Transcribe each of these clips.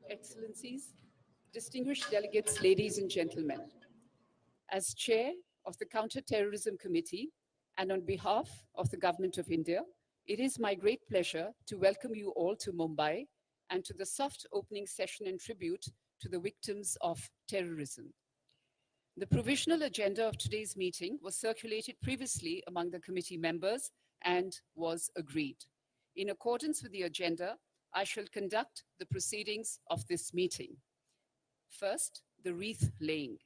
Excellencies, distinguished delegates, ladies and gentlemen, as Chair of the Counter-Terrorism Committee and on behalf of the Government of India, it is my great pleasure to welcome you all to Mumbai and to the soft opening session and tribute to the victims of terrorism. The provisional agenda of today's meeting was circulated previously among the committee members and was agreed. In accordance with the agenda, I shall conduct the proceedings of this meeting. First, the wreath laying.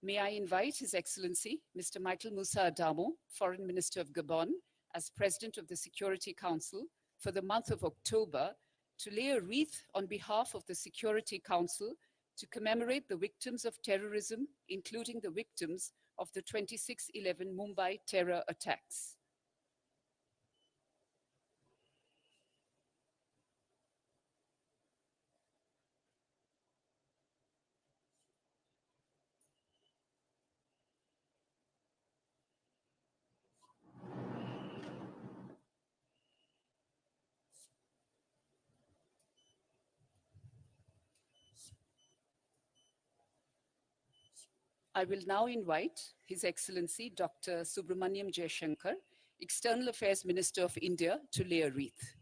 May I invite His Excellency, Mr. Michael Musa Adamo, Foreign Minister of Gabon, as President of the Security Council for the month of October, to lay a wreath on behalf of the Security Council to commemorate the victims of terrorism, including the victims of the 26/11 Mumbai terror attacks. I will now invite His Excellency Dr. Subramaniam Jaishankar, External Affairs Minister of India, to lay a wreath.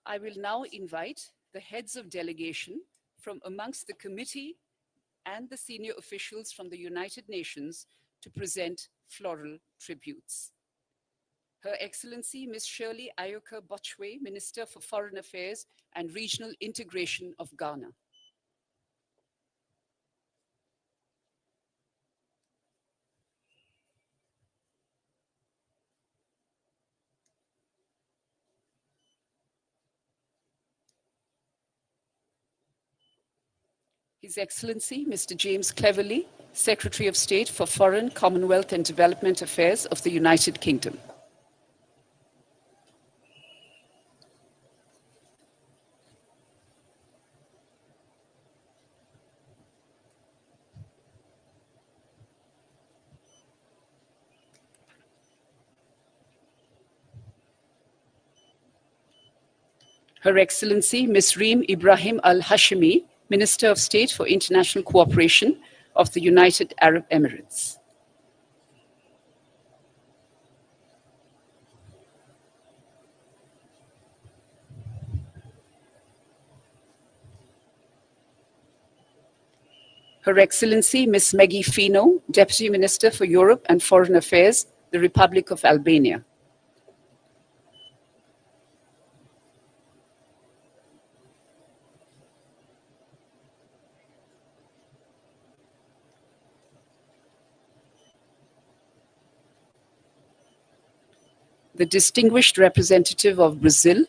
I will now invite the heads of delegation from amongst the committee and the senior officials from the United Nations to present floral tributes. Her Excellency Ms. Shirley Ayoka Bochwe, Minister for Foreign Affairs and Regional Integration of Ghana. His Excellency Mr. James Cleverly, Secretary of State for Foreign, Commonwealth and Development Affairs of the United Kingdom. Her Excellency Ms. Reem Ibrahim Al-Hashimi, Minister of State for International Cooperation of the United Arab Emirates. Her Excellency Ms. Maggie Fino, Deputy Minister for Europe and Foreign Affairs, the Republic of Albania. The Distinguished Representative of Brazil,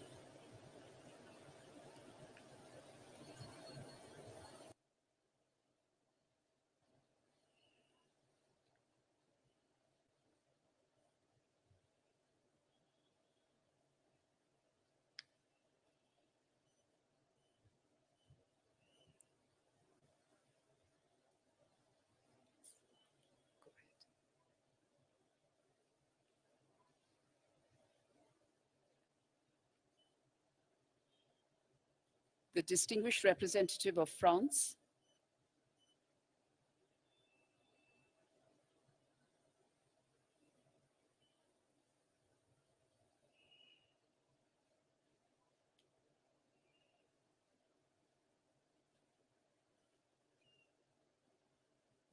the Distinguished Representative of France,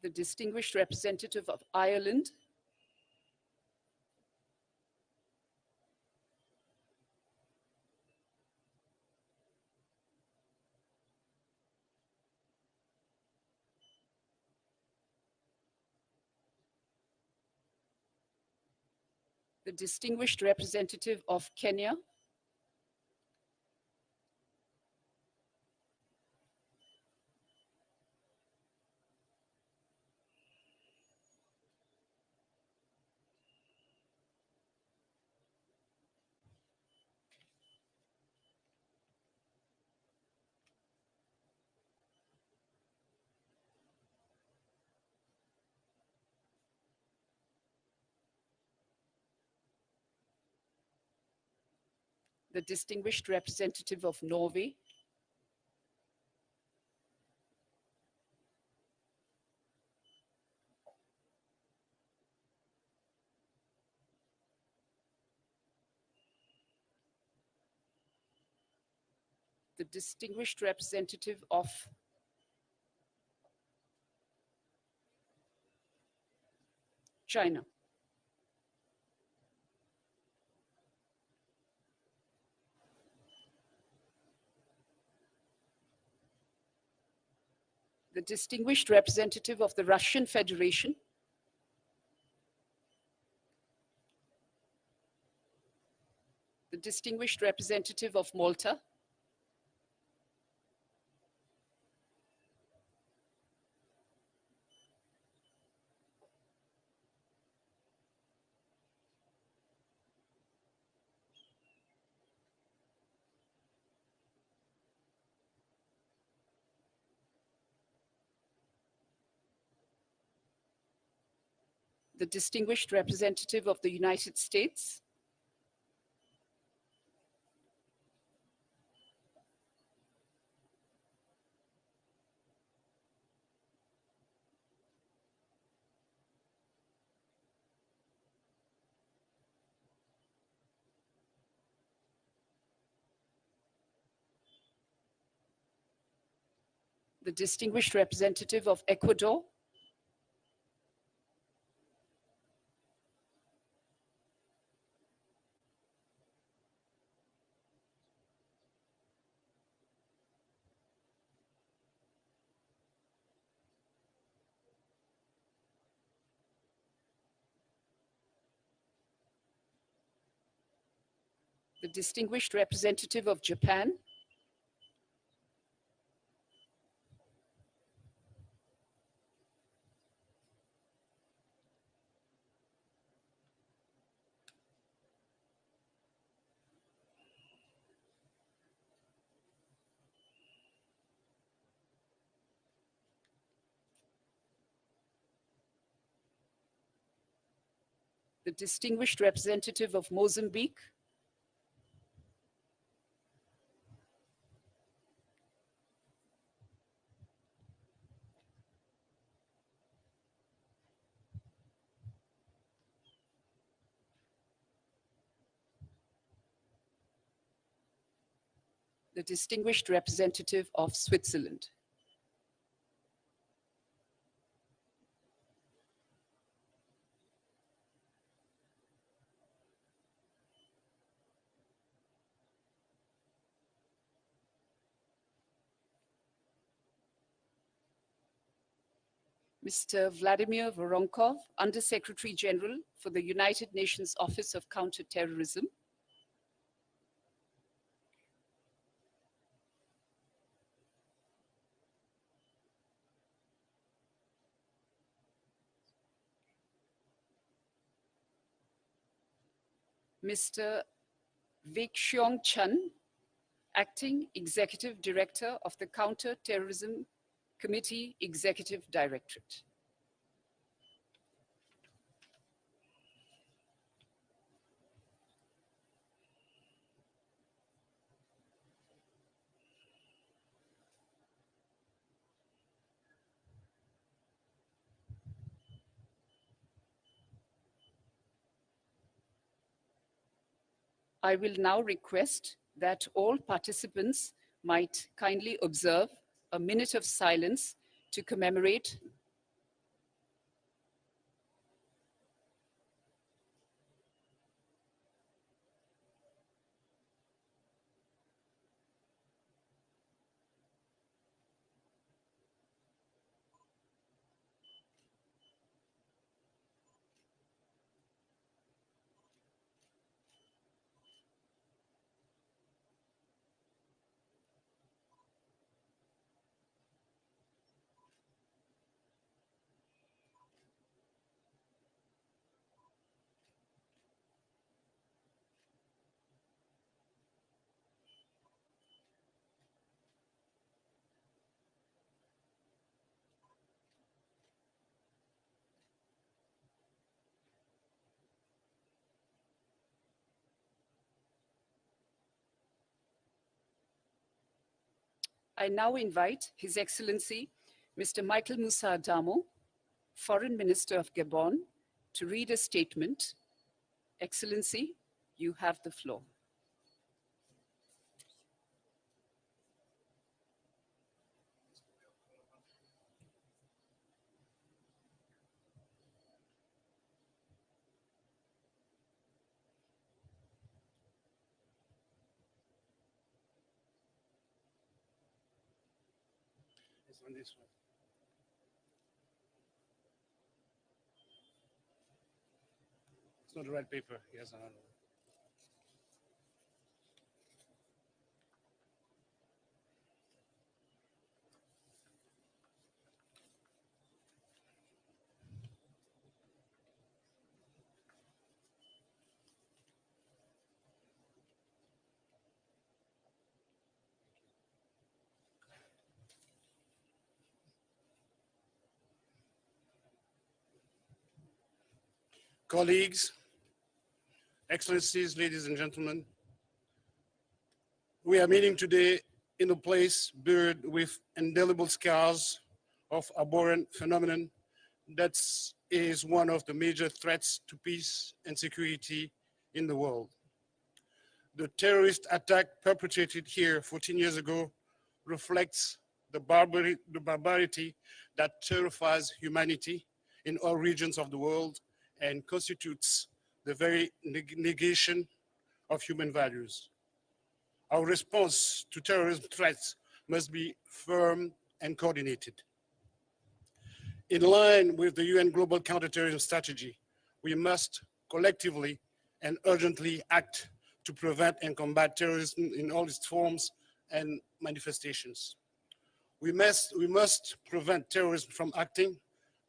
the Distinguished Representative of Ireland, the distinguished representative of Kenya, the distinguished representative of Norway, the distinguished representative of China, the distinguished representative of the Russian Federation, the distinguished representative of Malta, the distinguished representative of the United States, the distinguished representative of Ecuador, the distinguished representative of Japan, the distinguished representative of Mozambique, the distinguished representative of Switzerland. Mr. Vladimir Voronkov, Undersecretary General for the United Nations Office of Counterterrorism. Mr. Vekxiong Chun, Acting Executive Director of the Counter-Terrorism Committee Executive Directorate. I will now request that all participants might kindly observe a minute of silence to commemorate I now invite His Excellency, Mr. Michael Moussa Adamo, Foreign Minister of Gabon, to read a statement. Excellency, you have the floor. It's on this one. It's not the right paper. Yes, another one. Colleagues, Excellencies, ladies and gentlemen, we are meeting today in a place buried with indelible scars of abhorrent phenomenon that is one of the major threats to peace and security in the world. The terrorist attack perpetrated here 14 years ago reflects the barbarity that terrifies humanity in all regions of the world and constitutes the very negation of human values. Our response to terrorism threats must be firm and coordinated. In line with the UN Global Counterterrorism Strategy, we must collectively and urgently act to prevent and combat terrorism in all its forms and manifestations. We must prevent terrorism from acting.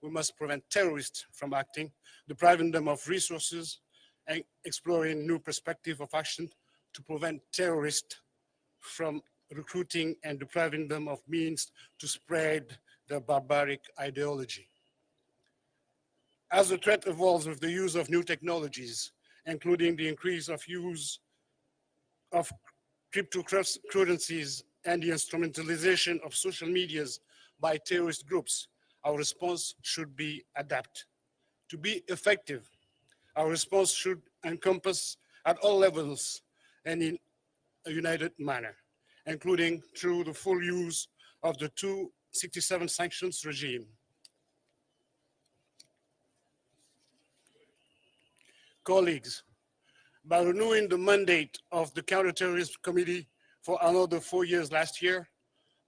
We must prevent terrorists from acting, depriving them of resources and exploring new perspectives of action to prevent terrorists from recruiting and depriving them of means to spread their barbaric ideology. As the threat evolves with the use of new technologies, including the increase of use of cryptocurrencies and the instrumentalization of social medias by terrorist groups, our response should be adapted. To be effective, our response should encompass at all levels and in a united manner, including through the full use of the 267 sanctions regime. Colleagues, by renewing the mandate of the Counterterrorism Committee for another 4 years last year,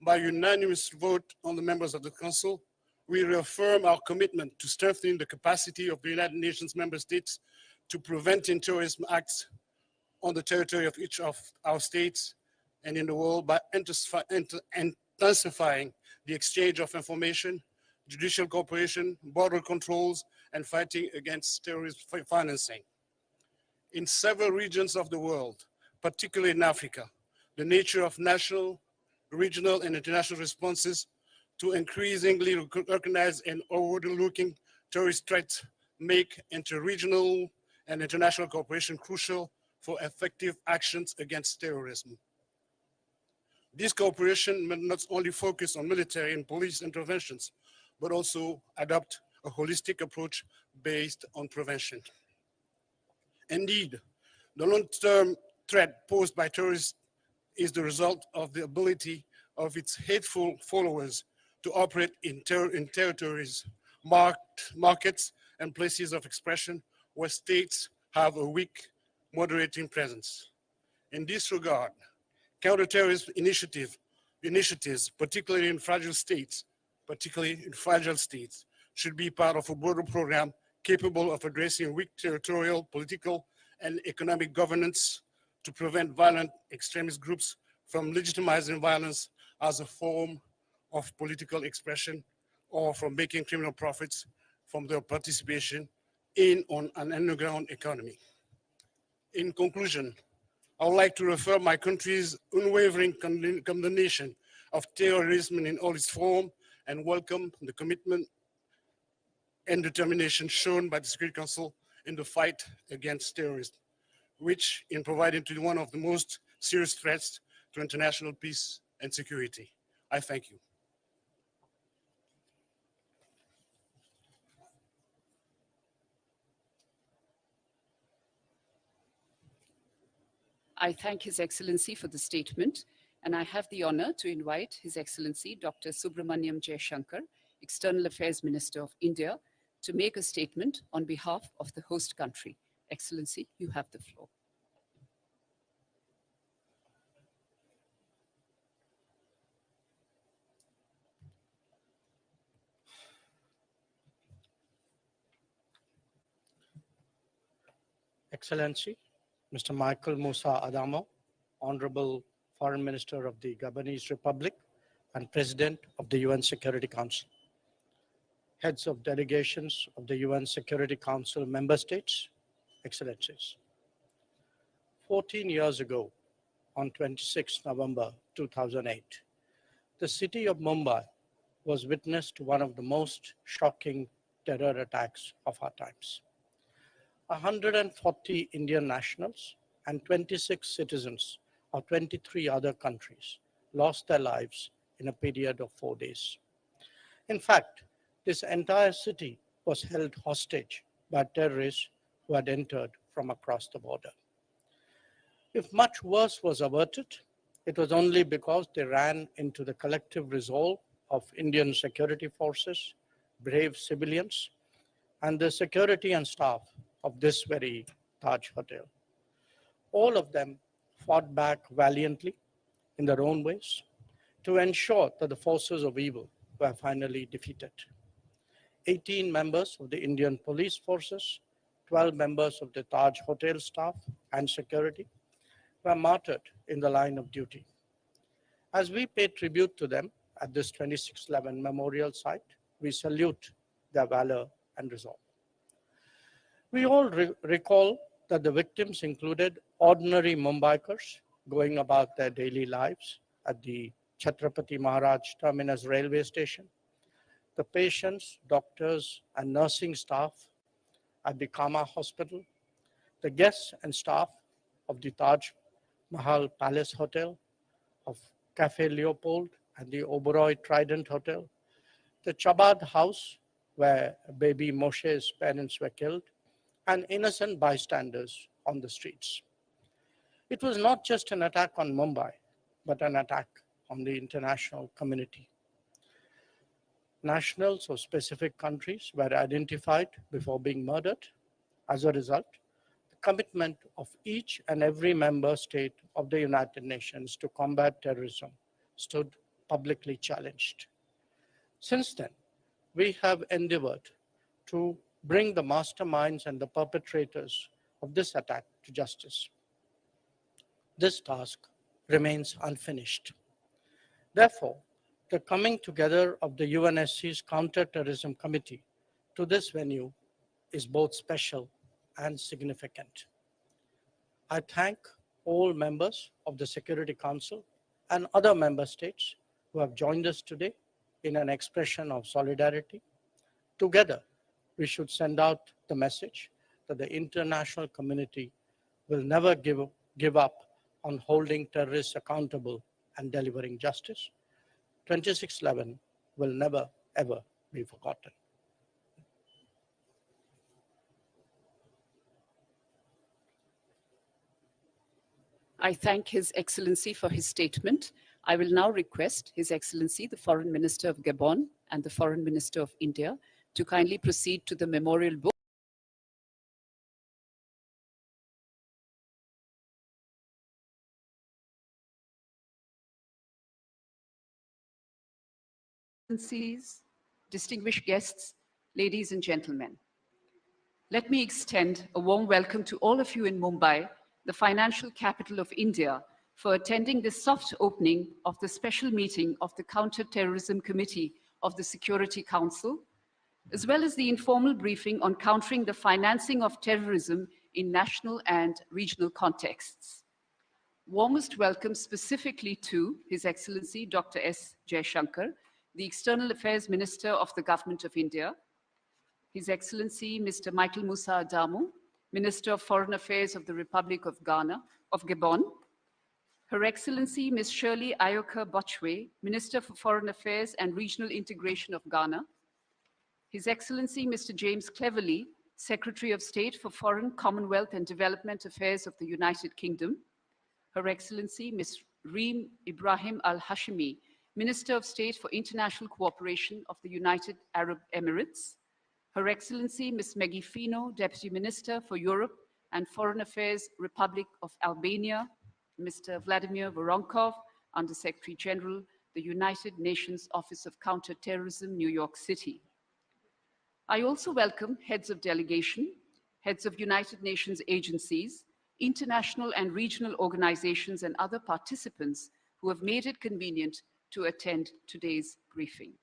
by unanimous vote on the members of the Council, we reaffirm our commitment to strengthening the capacity of the United Nations member states to preventing terrorism acts on the territory of each of our states and in the world by intensifying the exchange of information, judicial cooperation, border controls, and fighting against terrorist financing. In several regions of the world, particularly in Africa, the nature of national, regional, and international responses to increasingly recognized and overlooking terrorist threats make interregional and international cooperation crucial for effective actions against terrorism. This cooperation must not only focus on military and police interventions, but also adopt a holistic approach based on prevention. Indeed, the long-term threat posed by terrorists is the result of the ability of its hateful followers to operate in territories, markets, and places of expression where states have a weak moderating presence. In this regard, counterterrorism initiatives, particularly in fragile states, should be part of a broader program capable of addressing weak territorial, political, and economic governance to prevent violent extremist groups from legitimizing violence as a form of political expression or from making criminal profits from their participation in on an underground economy. In conclusion, I would like to refer my country's unwavering condemnation of terrorism in all its forms and welcome the commitment and determination shown by the Security Council in the fight against terrorism, which in providing to one of the most serious threats to international peace and security. I thank you. I thank His Excellency for the statement, and I have the honor to invite His Excellency Dr. Subramaniam Jaishankar, External Affairs Minister of India, to make a statement on behalf of the host country. Excellency, you have the floor. Excellency, Mr. Michael Musa Adamo, Honorable Foreign Minister of the Gabonese Republic and President of the UN Security Council, heads of delegations of the UN Security Council member states, Excellencies. 14 years ago, on 26 November 2008, the city of Mumbai was witness to one of the most shocking terror attacks of our times. 140 Indian nationals and 26 citizens of 23 other countries lost their lives in a period of 4 days. In fact, this entire city was held hostage by terrorists who had entered from across the border. If much worse was averted, it was only because they ran into the collective resolve of Indian security forces, brave civilians, and the security and staff of this very Taj Hotel. All of them fought back valiantly in their own ways to ensure that the forces of evil were finally defeated. 18 members of the Indian police forces, 12 members of the Taj Hotel staff and security were martyred in the line of duty. As we pay tribute to them at this 26/11 memorial site, we salute their valor and resolve. We all recall that the victims included ordinary Mumbaikars going about their daily lives at the Chhatrapati Maharaj Terminus railway station, the patients, doctors, and nursing staff at the Kama Hospital, the guests and staff of the Taj Mahal Palace Hotel, of Cafe Leopold and the Oberoi Trident Hotel, the Chabad House where baby Moshe's parents were killed, and innocent bystanders on the streets. It was not just an attack on Mumbai, but an attack on the international community. Nationals of specific countries were identified before being murdered. As a result, the commitment of each and every member state of the United Nations to combat terrorism stood publicly challenged. Since then, we have endeavored to bring the masterminds and the perpetrators of this attack to justice. This task remains unfinished. Therefore, the coming together of the UNSC's Counter-Terrorism Committee to this venue is both special and significant. I thank all members of the Security Council and other member states who have joined us today in an expression of solidarity. Together, we should send out the message that the international community will never give up on holding terrorists accountable and delivering justice. 26/11 will never, ever be forgotten. I thank His Excellency for his statement. I will now request His Excellency, the Foreign Minister of Gabon and the Foreign Minister of India, to kindly proceed to the memorial book. Distinguished guests, ladies and gentlemen, let me extend a warm welcome to all of you in Mumbai, the financial capital of India, for attending this soft opening of the special meeting of the Counter-Terrorism Committee of the Security Council, as well as the informal briefing on countering the financing of terrorism in national and regional contexts. Warmest welcome specifically to His Excellency Dr. S. Jaishankar, the External Affairs Minister of the Government of India, His Excellency Mr. Michael Musa Adamo, Minister of Foreign Affairs of the Republic of Gabon, Her Excellency Ms. Shirley Ayoka Botchway, Minister for Foreign Affairs and Regional Integration of Ghana. His Excellency Mr. James Cleverly, Secretary of State for Foreign, Commonwealth and Development Affairs of the United Kingdom. Her Excellency Ms. Reem Ibrahim Al-Hashimi, Minister of State for International Cooperation of the United Arab Emirates. Her Excellency Ms. Meggy Fino, Deputy Minister for Europe and Foreign Affairs, Republic of Albania. Mr. Vladimir Voronkov, Under-Secretary General, the United Nations Office of Counter-Terrorism, New York City. I also welcome heads of delegation, heads of United Nations agencies, international and regional organizations, and other participants who have made it convenient to attend today's briefing.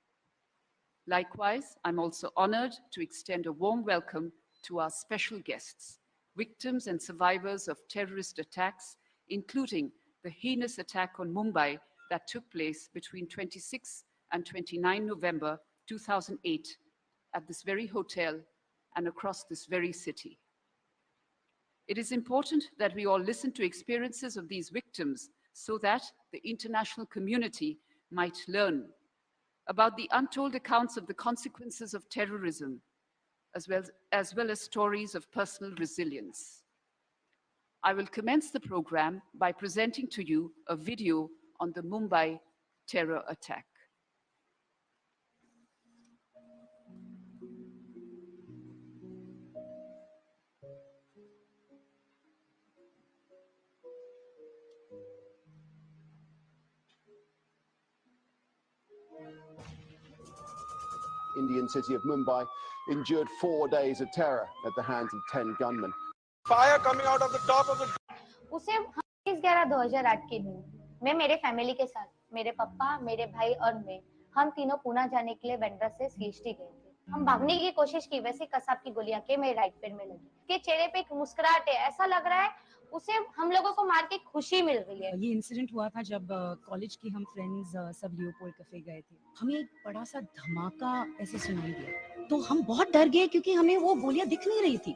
Likewise, I'm also honored to extend a warm welcome to our special guests, victims and survivors of terrorist attacks, including the heinous attack on Mumbai that took place between 26 and 29 November 2008 at this very hotel and across this very city. It is important that we all listen to experiences of these victims so that the international community might learn about the untold accounts of the consequences of terrorism, as well as stories of personal resilience. I will commence the program by presenting to you a video on the Mumbai terror attack. Indian city of Mumbai endured 4 days of terror at the hands of 10 gunmen. Fire coming out of the top of the. उसे 28/11/2008 के दिन मैं मेरे family के साथ, मेरे पापा, मेरे भाई और मैं, हम तीनों पुणे जाने के लिए बैंड्रा से सीएसटी गए थे। हम भागने की कोशिश की, वैसे कसाब की गोलियां के मेरे राइट पैर में लगी। उसके चेहरे पे एक मुस्कुराहट है, ऐसा लग रहा है उसे हम लोगों को मार के खुशी मिल रही है। ये इंसिडेंट हुआ था जब कॉलेज की हम फ्रेंड्स सब लियोपोल्ड कैफे गए थे। हमें एक बड़ा सा धमाका ऐसे सुनाई दिया, तो हम बहुत डर गए क्योंकि हमें वो गोलियां दिख नहीं रही थी,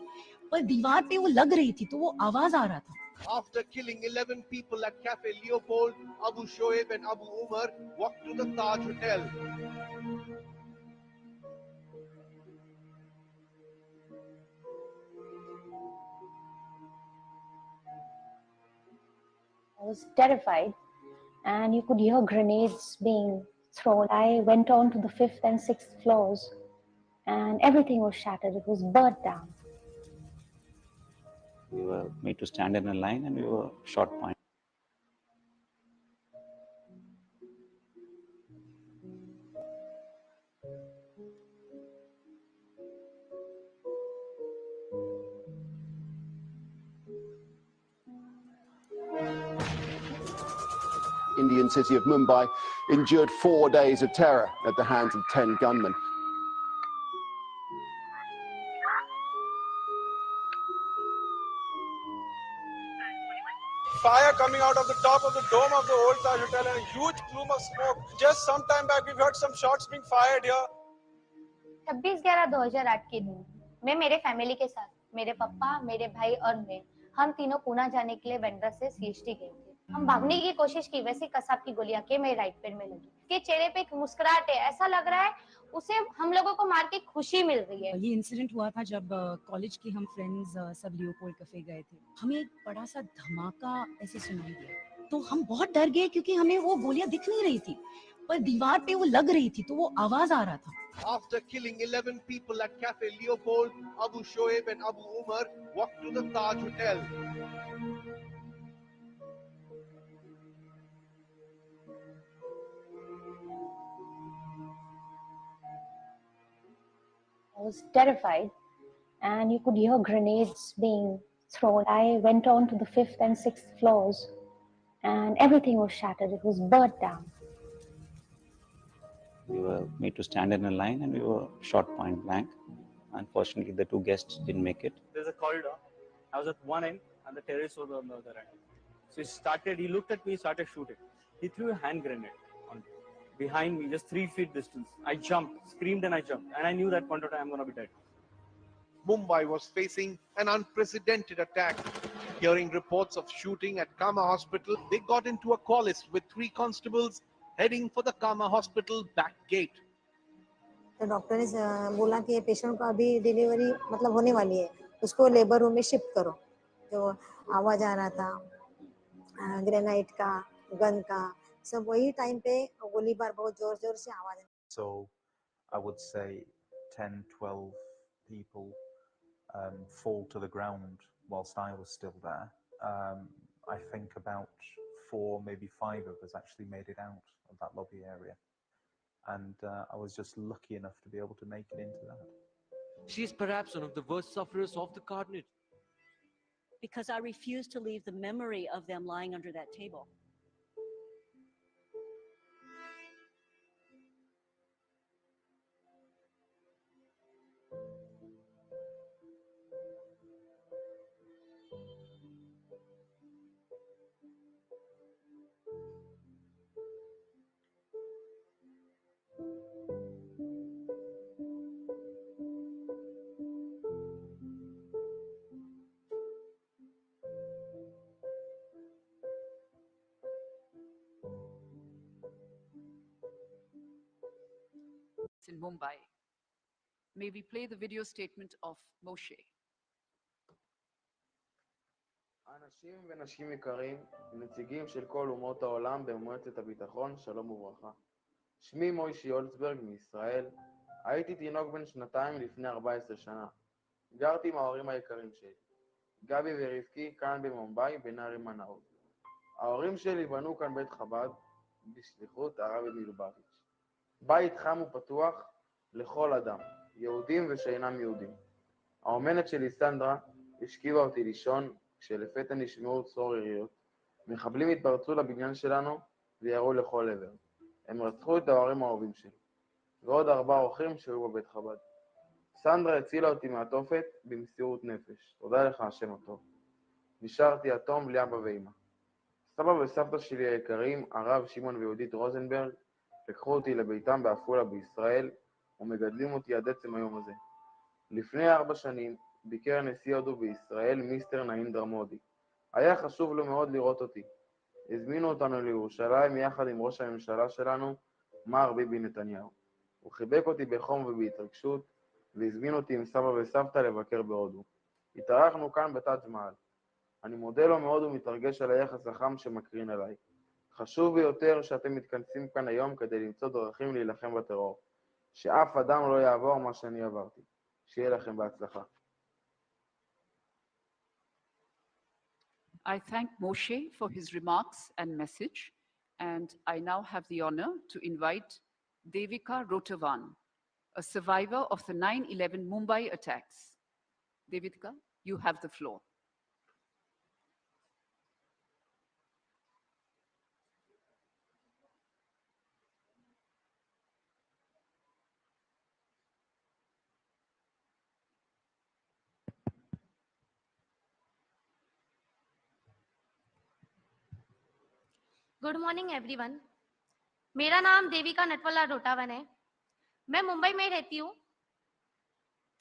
पर दीवार पे वो लग रही थी, तो वो आवाज आ रहा था। After killing 11 people at Cafe Leopold, Abu Shoaib and Abu Umar walked to the Taj Hotel. I was terrified and you could hear grenades being thrown. I went on to the 5th and 6th floors and everything was shattered. It was burnt down. We were made to stand in a line and we were shot point. Indian city of Mumbai endured 4 days of terror at the hands of 10 gunmen. Fire coming out of the top of the dome of the old Taj Hotel and a huge plume of smoke. Just some time back, we've heard some shots being fired here. 26/11/2008 के दिन मैं मेरे family के साथ, मेरे पापा, मेरे भाई और मैं, हम तीनों पुणे जाने के लिए बैंड्रा से सीएसटी गए थे। हम भागने की कोशिश की, वैसे कसाब की गोलियां के मेरे राइट पैर में लगी। उसके चेहरे पे एक मुस्कुराहट है, ऐसा लग रहा है उसे हम लोगों को मार के खुशी मिल रही है। ये इंसिडेंट हुआ था जब कॉलेज की हम फ्रेंड्स सब लियोपोल्ड कैफे गए थे। हमें एक बड़ा सा धमाका ऐसे सुनाई दिया, तो हम बहुत डर गए क्योंकि हमें वो गोलियां दिख नहीं रही थी, पर दीवार पे वो लग रही थी, तो वो आवाज आ रहा था। After killing 11 people at Cafe Leopold, Abu Shoaib and Abu Umar walked to the Taj Hotel. I was terrified and you could hear grenades being thrown. I went on to the 5th and 6th floors and everything was shattered. It was burnt down. We were made to stand in a line and we were shot point blank. Unfortunately, the 2 guests didn't make it. There's a corridor. I was at one end and the terrorist was on the other end. So he looked at me, started shooting. He threw a hand grenade on me, behind me, just 3 feet distance. I jumped, screamed and I jumped. And I knew that point of time I'm going to be dead. Mumbai was facing an unprecedented attack. Hearing reports of shooting at Kama Hospital, they got into a call-list with 3 constables heading for the Kama Hospital back gate. तो doctor ने बोला कि ये patient को अभी delivery मतलब होने वाली है, उसको लेबर रूम में शिफ्ट करो। जो आवाज आ रहा था ग्रेनाइट का, गन का, सब वही टाइम पे गोलीबार बहुत जोर-जोर से आवाज। So I would say 10, 12 people fall to the ground whilst I was still there. I think about 4, maybe 5 of us actually made it out of that lobby area. And I was just lucky enough to be able to make it into that. She is perhaps one of the worst sufferers of the carnage. Because I refuse to leave the memory of them lying under that table. In Mumbai. May we play the video statement of Moshe. אנשים ונשים יקרים, נציגים של כל אומות העולם במועצת הביטחון, שלום וברכה. שמי מוישי יולצברג מישראל. הייתי תינוק בן 2 לפני 14 שנה. גרתי עם ההורים היקרים שלי, גבי ורבקי, כאן במומביי, בנהרי מנהור. ההורים שלי בנו כאן בית חב"ד, בשליחות הרבי מלובביץ'. בית חם ופתוח לכל אדם, יהודים ושאינם יהודים. האומנת שלי סנדרה השכיבה אותי לישון, כשלפתע נשמעו צרור יריות. מחבלים התפרצו לבניין שלנו וירו לכל עבר. הם רצחו את ההורים האהובים שלי, ועוד 4 אורחים שהיו בבית חב"ד. סנדרה הצילה אותי מהתופת במסירות נפש. תודה לך השם הטוב. נשארתי יתום בלי אבא ואמא. סבא וסבתא שלי היקרים, הרב שמעון ויהודית רוזנברג, לקחו אותי לביתם בעפולה בישראל, ומגדלים אותי עד עצם היום הזה. לפני 4 שנים ביקר נשיא הודו בישראל, מיסטר נרנדרה מודי. היה חשוב לו מאוד לראות אותי. הזמינו אותנו לירושלים יחד עם ראש הממשלה שלנו, מר ביבי נתניהו. הוא חיבק אותי בחום ובהתרגשות, והזמין אותי עם סבא וסבתא לבקר בהודו. התארחנו כאן בטאג' מהל. אני מודה לו מאוד ומתרגש על היחס החם שמקרין עליי. חשוב ביותר שאתם מתכנסים כאן היום כדי למצוא דרכים להילחם בטרור. שאף אדם לא יעבור מה שאני עברתי. שיהיה לכם בהצלחה. I thank Moshe for his remarks and message, and I now have the honor to invite Devika Rotavan, a survivor of the 9/11 Mumbai attacks. Devika, you have the floor. Good morning everyone. मेरा नाम देविका नटवला रोटावन है। मैं मुंबई में रहती हूँ।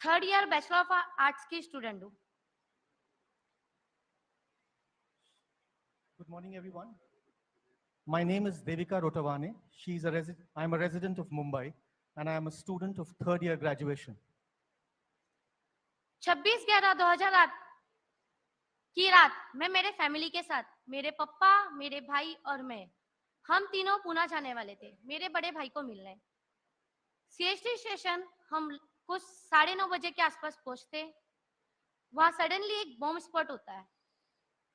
3rd year bachelor of arts की student हूँ। Good morning, everyone. My name is Devika Rotavane. I'm a resident of Mumbai, and I am a student of 3rd year graduation. 26/11/2008 की रात मैं मेरे फैमिली के साथ, मेरे पापा, मेरे भाई और मैं, हम तीनों पूना जाने वाले थे मेरे बड़े भाई को मिलने। सीएसटी स्टेशन हम कुछ 9:30 बजे के आसपास पहुंचते। वहां सडनली एक बॉम्ब स्पॉट होता है।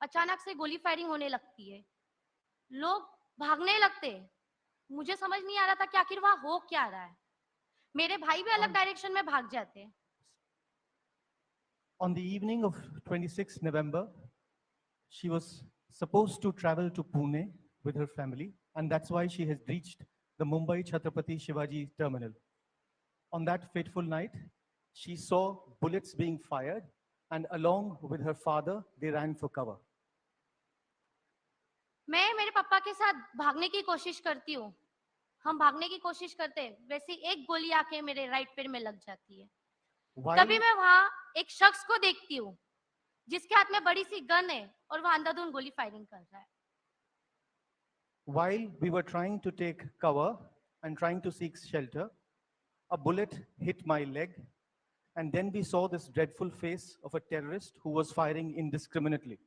अचानक से गोली फायरिंग होने लगती है। लोग भागने लगते। मुझे समझ नहीं आ रहा था कि आखिर वहां हो क्या रहा है। मेरे भाई भी अलग डायरेक्शन में भाग जाते हैं। On the evening of 26 November, she was supposed to travel to Pune with her family, and that's why she has reached the Mumbai Chhatrapati Shivaji terminal. On that fateful night, she saw bullets being fired, and along with her father, they ran for cover. मैं मेरे पापा के साथ भागने की कोशिश करती हूँ। हम भागने की कोशिश करते हैं, वैसे एक गोली आके मेरे राइट पैर में लग जाती है। तभी मैं वहां एक शख्स को देखती हूँ जिसके हाथ में बड़ी सी गन है और वो अंधाधुंध गोली फायरिंग कर रहा है. While we were trying to take cover and trying to seek shelter, a bullet hit my leg, and then we saw this dreadful face of a terrorist who was firing indiscriminately.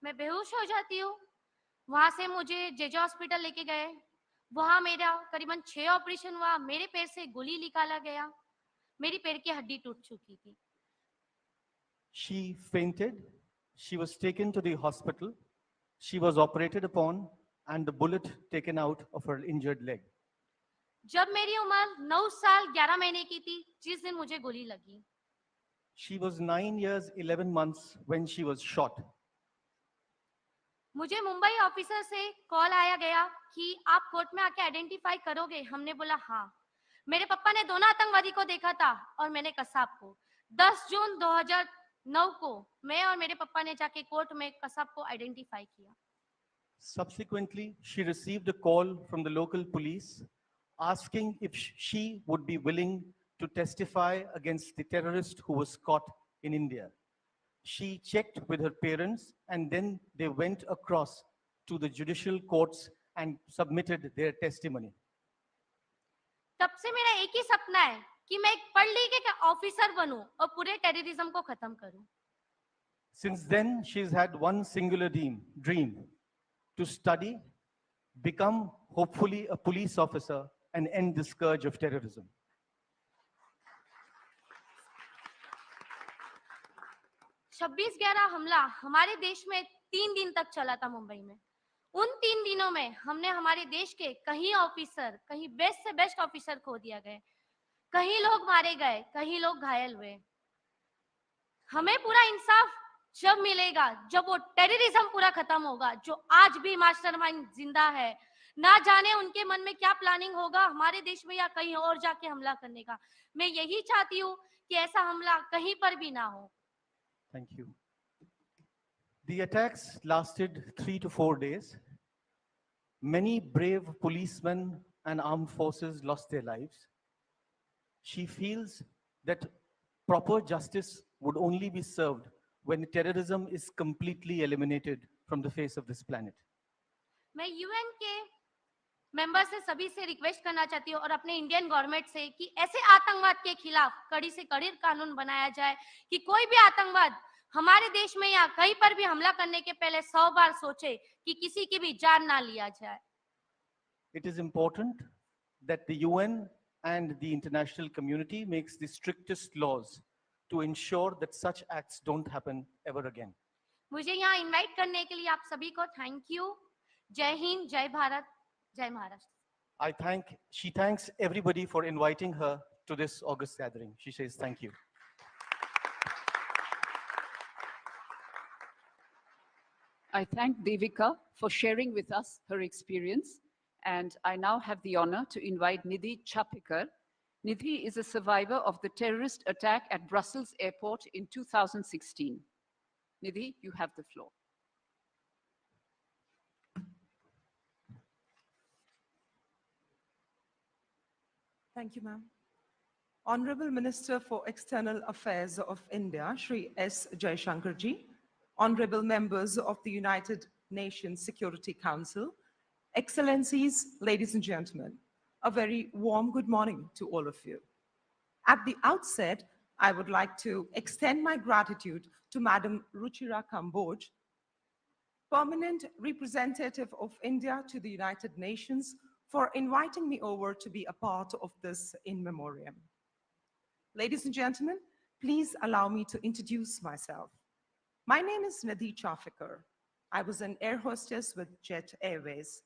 मैं बेहोश हो जाती हूँ. वहां से मुझे JJ hospital लेके गए. वहां मेरा करीबन 6 ऑपरेशन हुआ. मेरे पैर से गोली निकाला गया. मेरी पैर की हड्डी टूट चुकी थी. She fainted. She was taken to the hospital. She was operated upon, and the bullet taken out of her injured leg. जब मेरी उम्र 9 साल 11 महीने की थी, जिस दिन मुझे गोली लगी. She was 9 years, 11 months when she was shot. मुझे मुंबई ऑफिसर से कॉल आया गया कि आप कोर्ट में आके आइडेंटिफाई करोगे. हमने बोला हाँ. मेरे पापा ने दोनों आतंकवादी को देखा था और मैंने कसाब को. 10 जून 2009 को मैं और मेरे पापा ने जाके कोर्ट में कसाब को आइडेंटिफाई किया. Subsequently, she received a call from the local police asking if she would be willing to testify against the terrorist who was caught in India. She checked with her parents, and then they went across to the judicial courts and submitted their testimony. तब से मेरा एक ही सपना है कि मैं एक पढ़ लिख के ऑफिसर बनूं और पूरे टेररिज्म को खत्म करूं. Since then, she's had one singular dream to study, become hopefully a police officer, and end the scourge of terrorism. 26/11 हमला हमारे देश में 3 दिन तक चला था मुंबई में. उन 3 दिनों में हमने हमारे देश के कहीं ऑफिसर, कहीं बेस्ट से बेस्ट ऑफिसर खो दिया गए. कहीं लोग मारे गए, कहीं लोग घायल हुए. हमें पूरा इंसाफ जब मिलेगा, जब वो टेररिज्म पूरा खत्म होगा, जो आज भी मास्टरमाइंड जिंदा है. ना जाने उनके मन में क्या प्लानिंग होगा हमारे देश में या कहीं और जाके हमला करने का. मैं यही चाहती हूँ कि ऐसा हमला कहीं पर भी ना हो. Thank you. The attacks lasted 3 to 4 days. Many brave policemen and armed forces lost their lives. She feels that proper justice would only be served when terrorism is completely eliminated from the face of this planet. मैं UN के member से सभी से request करना चाहती हूँ और अपने इंडियन गवर्नमेंट से कि ऐसे आतंकवाद के खिलाफ कड़ी से कड़ी कानून बनाया जाए कि कोई भी आतंकवाद हमारे देश में या कहीं पर भी हमला करने के पहले 100 बार सोचे कि किसी की भी जान ना लिया जाए. It is important that the UN and the international community makes the strictest laws to ensure that such acts don't happen ever again. मुझे यहाँ इनवाइट करने के लिए आप सभी को थैंक यू. जय हिंद, जय भारत, जय Maharashtra. She thanks everybody for inviting her to this August gathering. She says thank you. I thank Devika for sharing with us her experience, and I now have the honor to invite Nidhi Chapikar. Nidhi is a survivor of the terrorist attack at Brussels Airport in 2016. Nidhi, you have the floor. Thank you, ma'am. Honorable Minister for External Affairs of India, Shri S. Jaishankar ji, honorable members of the United Nations Security Council, Excellencies, ladies and gentlemen, a very warm good morning to all of you. At the outset, I would like to extend my gratitude to Madam Ruchira Kamboj, permanent representative of India to the United Nations, for inviting me over to be a part of this in memoriam. Ladies and gentlemen, please allow me to introduce myself. My name is Nidhi Chapikar. I was an air hostess with Jet Airways.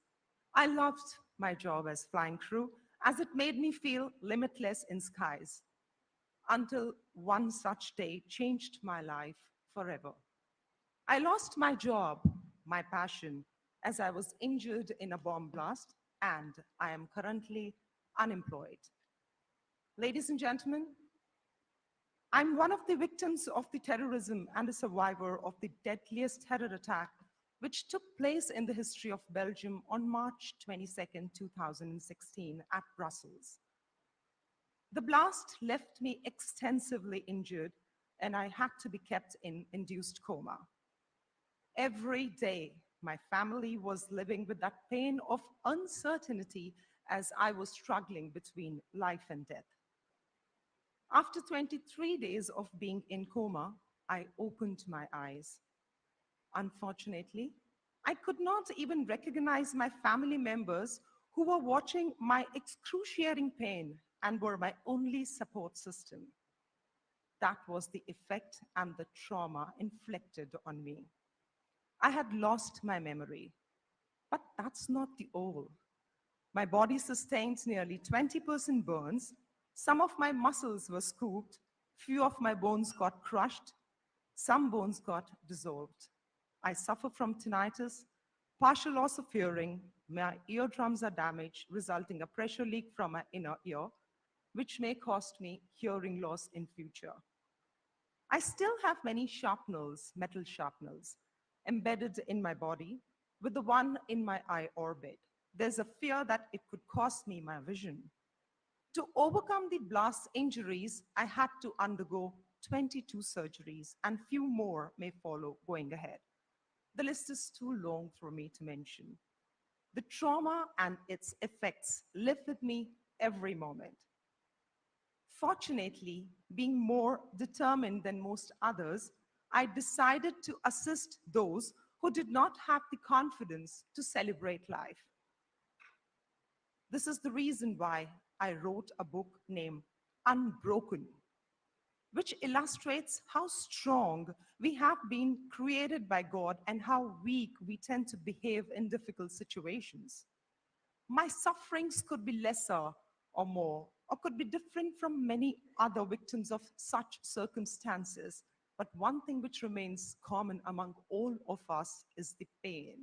I loved my job as flying crew as it made me feel limitless in skies, until one such day changed my life forever. I lost my job, my passion, as I was injured in a bomb blast, and I am currently unemployed. Ladies and gentlemen, I'm one of the victims of the terrorism and a survivor of the deadliest terror attack which took place in the history of Belgium on March 22nd, 2016 at Brussels. The blast left me extensively injured, and I had to be kept in induced coma. Every day, my family was living with that pain of uncertainty as I was struggling between life and death. After 23 days of being in coma, I opened my eyes. Unfortunately, I could not even recognize my family members who were watching my excruciating pain and were my only support system. That was the effect and the trauma inflicted on me. I had lost my memory, but that's not the all. My body sustained nearly 20% burns. Some of my muscles were scooped. Few of my bones got crushed. Some bones got dissolved. I suffer from tinnitus, partial loss of hearing. My eardrums are damaged, resulting a pressure leak from my inner ear, which may cost me hearing loss in future. I still have many sharpeners, metal sharpeners, embedded in my body, with the one in my eye orbit. There's a fear that it could cost me my vision. To overcome the blast injuries, I had to undergo 22 surgeries, and few more may follow going ahead. The list is too long for me to mention. The trauma and its effects live with me every moment. Fortunately, being more determined than most others, I decided to assist those who did not have the confidence to celebrate life. This is the reason why I wrote a book named Unbroken, which illustrates how strong we have been created by God and how weak we tend to behave in difficult situations. My sufferings could be lesser or more, or could be different from many other victims of such circumstances. But one thing which remains common among all of us is the pain.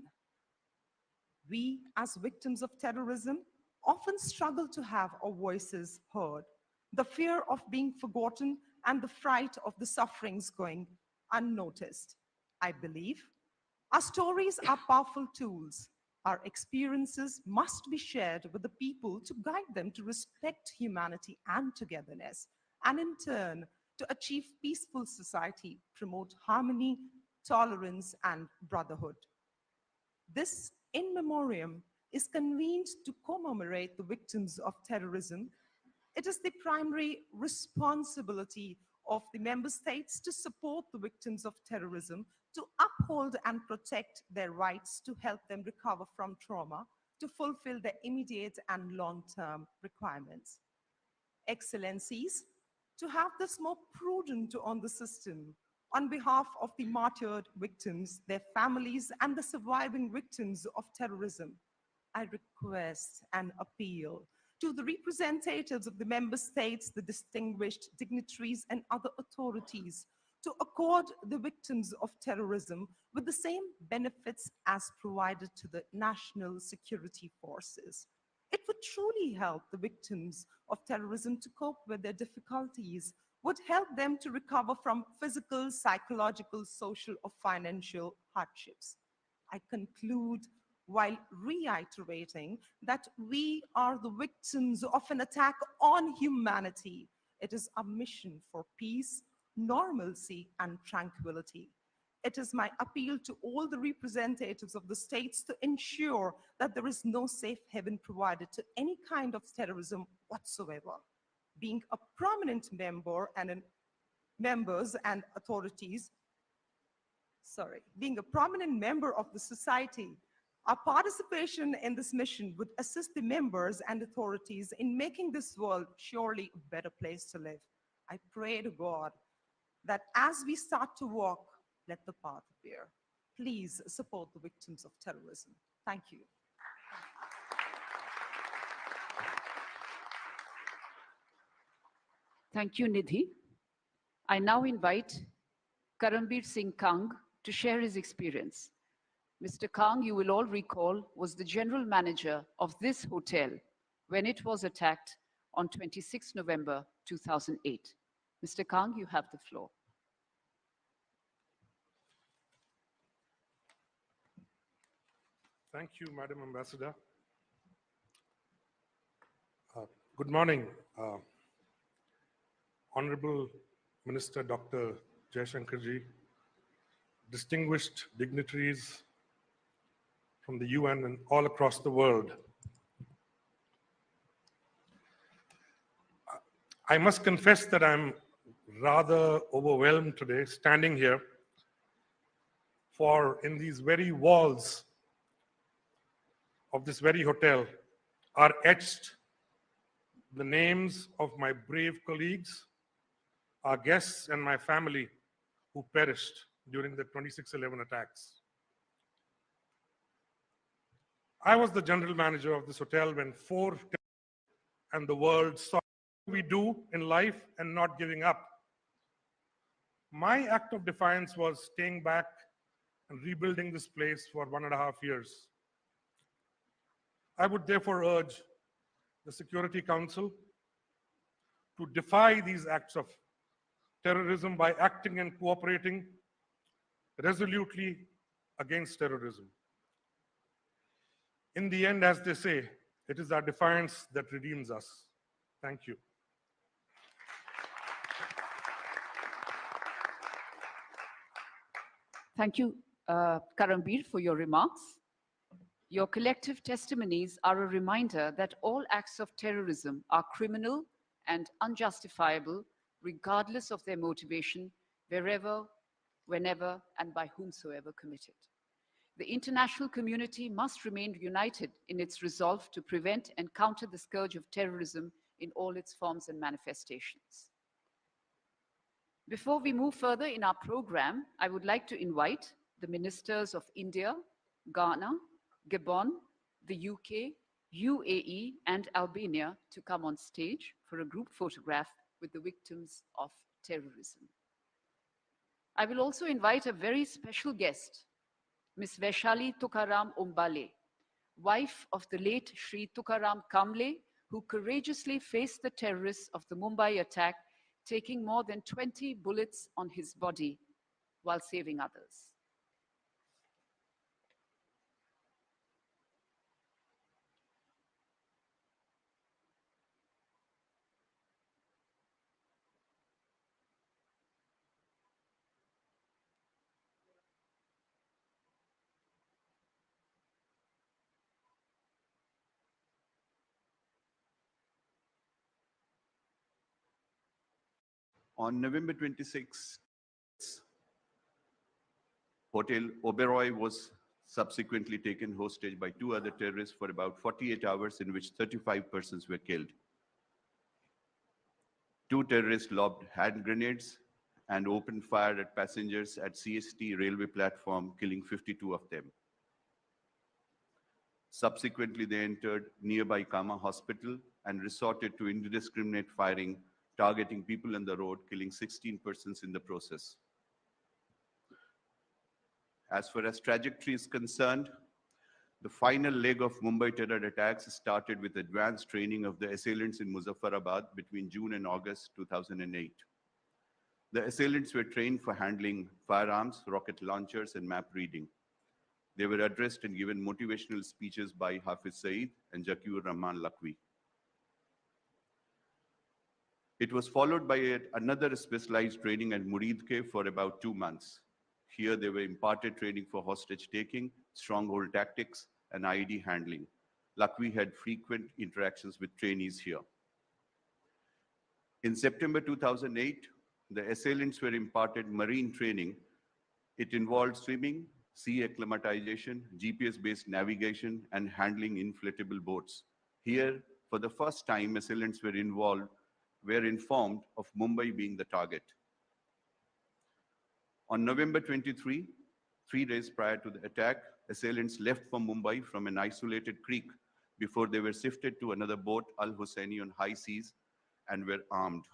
We, as victims of terrorism, often struggle to have our voices heard. The fear of being forgotten and the fright of the sufferings going unnoticed. I believe our stories are powerful tools. Our experiences must be shared with the people to guide them to respect humanity and togetherness, and in turn, to achieve peaceful society, promote harmony, tolerance, and brotherhood. This in memoriam is convened to commemorate the victims of terrorism. It is the primary responsibility of the member states to support the victims of terrorism, to uphold and protect their rights, to help them recover from trauma, to fulfill their immediate and long-term requirements. Excellencies, to have this more prudent on the system, on behalf of the martyred victims, their families, and the surviving victims of terrorism, I request and appeal to the representatives of the member states, the distinguished dignitaries, and other authorities to accord the victims of terrorism with the same benefits as provided to the national security forces. It would truly help the victims of terrorism to cope with their difficulties, would help them to recover from physical, psychological, social, or financial hardships. I conclude while reiterating that we are the victims of an attack on humanity. It is a mission for peace, normalcy, and tranquility. It is my appeal to all the representatives of the states to ensure that there is no safe haven provided to any kind of terrorism whatsoever. Being a prominent member and members and authorities, being a prominent member of the society, our participation in this mission would assist the members and authorities in making this world surely a better place to live. I pray to God that as we start to walk, let the path appear. Please support the victims of terrorism. Thank you. Thank you, Nidhi. I now invite Karambir Singh Kang to share his experience. Mr. Kang, you will all recall, was the general manager of this hotel when it was attacked on 26 November 2008. Mr. Kang, you have the floor. Thank you, Madam Ambassador. Good morning, Honorable Minister Dr. Jaishankar ji, distinguished dignitaries from the UN and all across the world. I must confess that I'm rather overwhelmed today standing here, for in these very walls of this very hotel are etched the names of my brave colleagues, our guests, and my family who perished during the 26/11 attacks. I was the general manager of this hotel when 4 and the world saw what we do in life and not giving up. My act of defiance was staying back and rebuilding this place for 1.5 years. I would therefore urge the Security Council to defy these acts of terrorism by acting and cooperating resolutely against terrorism. In the end, as they say, it is our defiance that redeems us. Thank you. Thank you, Karambir, for your remarks. Your collective testimonies are a reminder that all acts of terrorism are criminal and unjustifiable, regardless of their motivation, wherever, whenever, and by whomsoever committed. The international community must remain united in its resolve to prevent and counter the scourge of terrorism in all its forms and manifestations. Before we move further in our program, I would like to invite the ministers of India, Ghana, Gabon, the UK, UAE, and Albania to come on stage for a group photograph with the victims of terrorism. I will also invite a very special guest, Ms. Vaishali Tukaram Umbale, wife of the late Shri Tukaram Kamble, who courageously faced the terrorists of the Mumbai attack, taking more than 20 bullets on his body while saving others. On November 26, Hotel Oberoi was subsequently taken hostage by 2 other terrorists for about 48 hours, in which 35 persons were killed. 2 terrorists lobbed hand grenades and opened fire at passengers at CST railway platform, killing 52 of them. Subsequently, they entered nearby Kama Hospital and resorted to indiscriminate firing, targeting people on the road, killing 16 persons in the process. As far as trajectory is concerned, the final leg of Mumbai terror attacks started with advanced training of the assailants in Muzaffarabad between June and August 2008. The assailants were trained for handling firearms, rocket launchers, and map reading. They were addressed and given motivational speeches by Hafiz Saeed and Zakiur Rahman Lakwi. It was followed by another specialized training at Muridke for about 2 months. Here they were imparted training for hostage taking, stronghold tactics, and IED handling. Lakwi had frequent interactions with trainees here. In September 2008, the assailants were imparted marine training. It involved swimming, sea acclimatization, GPS-based navigation, and handling inflatable boats. Here, for the first time, assailants were informed of Mumbai being the target. On November 23, 3 days prior to the attack, assailants left for Mumbai from an isolated creek before they were shifted to another boat, Al Husseini, on high seas, and were armed.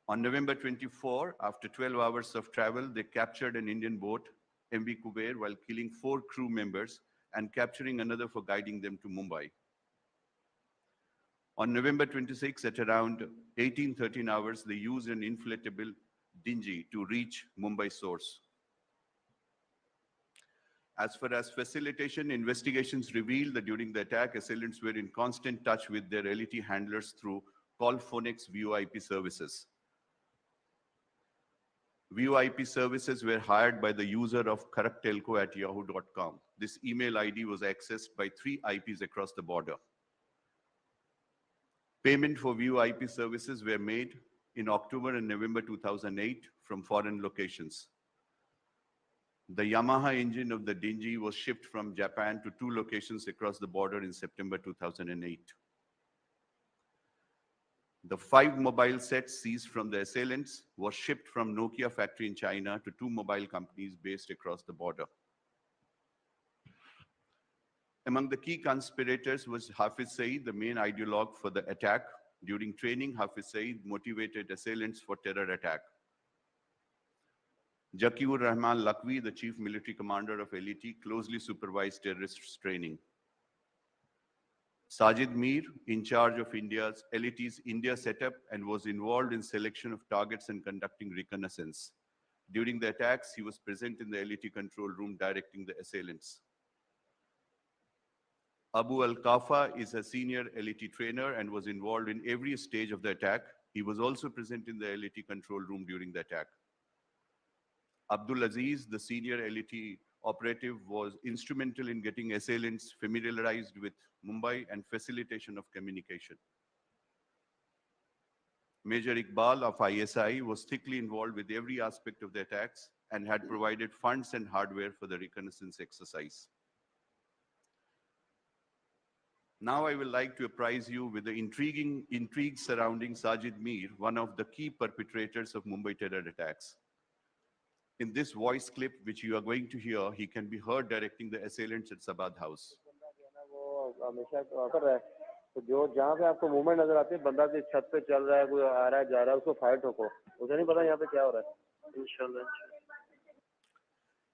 On November 24, after 12 hours of travel, they captured an Indian boat, MV Kuber, while killing 4 crew members and capturing another for guiding them to Mumbai. On November 26, at around 18:13 hours, they used an inflatable dinghy to reach Mumbai source. As far as facilitation, investigations revealed that during the attack, assailants were in constant touch with their LET handlers through Callphonics VoIP services. VoIP services were hired by the user of karaktelco@yahoo.com. This email ID was accessed by 3 IPs across the border. Payment for VoIP services were made in October and November 2008 from foreign locations. The Yamaha engine of the Dingy was shipped from Japan to 2 locations across the border in September 2008. The 5 mobile sets seized from the assailants was shipped from Nokia factory in China to 2 mobile companies based across the border. Among the key conspirators was Hafiz Saeed, the main ideologue for the attack. During training, Hafiz Saeed motivated assailants for terror attack. Zakiur Rahman Lakwi, the chief military commander of LET, closely supervised terrorists training. Sajid Mir, in charge of LET's India setup, and was involved in selection of targets and conducting reconnaissance. During the attacks, he was present in the LET control room directing the assailants. Abu Al-Kafa is a senior LET trainer and was involved in every stage of the attack. He was also present in the LET control room during the attack. Abdul Aziz, the senior LET operative, was instrumental in getting assailants familiarized with Mumbai and facilitation of communication. Major Iqbal of ISI was thickly involved with every aspect of the attacks and had provided funds and hardware for the reconnaissance exercise. Now I would like to apprise you with the intrigue surrounding Sajid Mir, one of the key perpetrators of Mumbai terror attacks. In this voice clip, which you are going to hear, he can be heard directing the assailants at Sabad House. तो जो जहाँ पे आपको movement नजर आती है, बंदा जिस छत पे चल रहा है, कोई आ रहा है, जा रहा है, उसको फायर ठोको. उसे नहीं पता यहाँ पे क्या हो रहा है. इंशाल्लाह.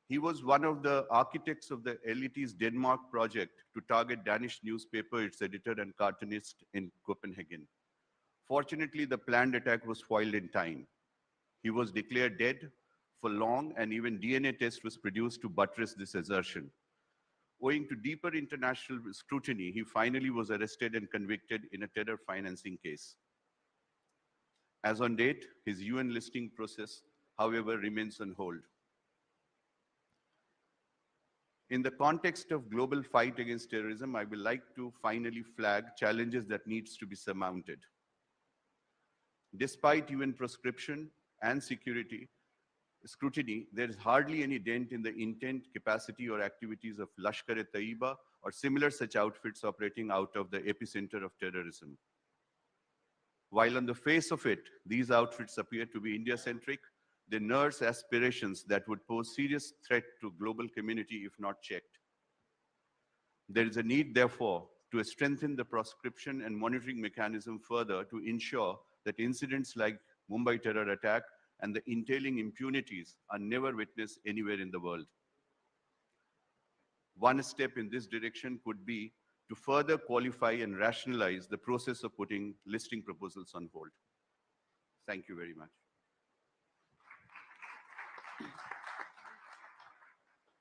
He was one of the architects of the LET's Denmark project to target Danish newspaper, its editor and cartoonist in Copenhagen. Fortunately, the planned attack was foiled in time. He was declared dead for long, and even DNA test was produced to buttress this assertion. Owing to deeper international scrutiny, he finally was arrested and convicted in a terror financing case. As on date, his UN listing process, however, remains on hold. In the context of global fight against terrorism, I would like to finally flag challenges that needs to be surmounted. Despite UN proscription and security scrutiny, there is hardly any dent in the intent, capacity, or activities of Lashkar-e-Taiba or similar such outfits operating out of the epicenter of terrorism. While on the face of it, these outfits appear to be India-centric, they nurse aspirations that would pose serious threat to global community if not checked. There is a need, therefore, to strengthen the proscription and monitoring mechanism further to ensure that incidents like Mumbai terror attack and the entailing impunities are never witnessed anywhere in the world. One step in this direction could be to further qualify and rationalize the process of putting listing proposals on hold. Thank you very much.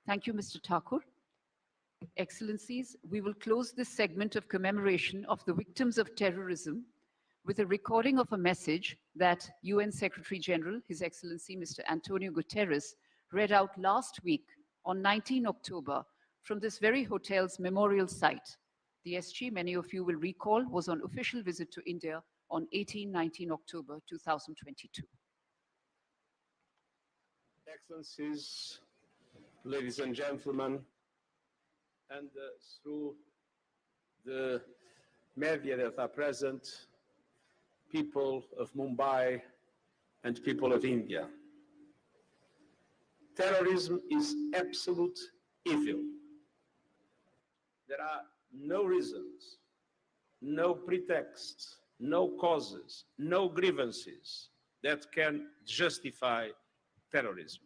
Thank you, Mr. Thakur. Excellencies, we will close this segment of commemoration of the victims of terrorism with a recording of a message that UN Secretary General, His Excellency Mr. Antonio Guterres, read out last week on 19 October from this very hotel's memorial site. The SG, many of you will recall, was on official visit to India on 18-19 October 2022. Excellencies, ladies and gentlemen, and through the media that are present, people of Mumbai and people of India. Terrorism is absolute evil. There are no reasons, no pretexts, no causes, no grievances that can justify terrorism.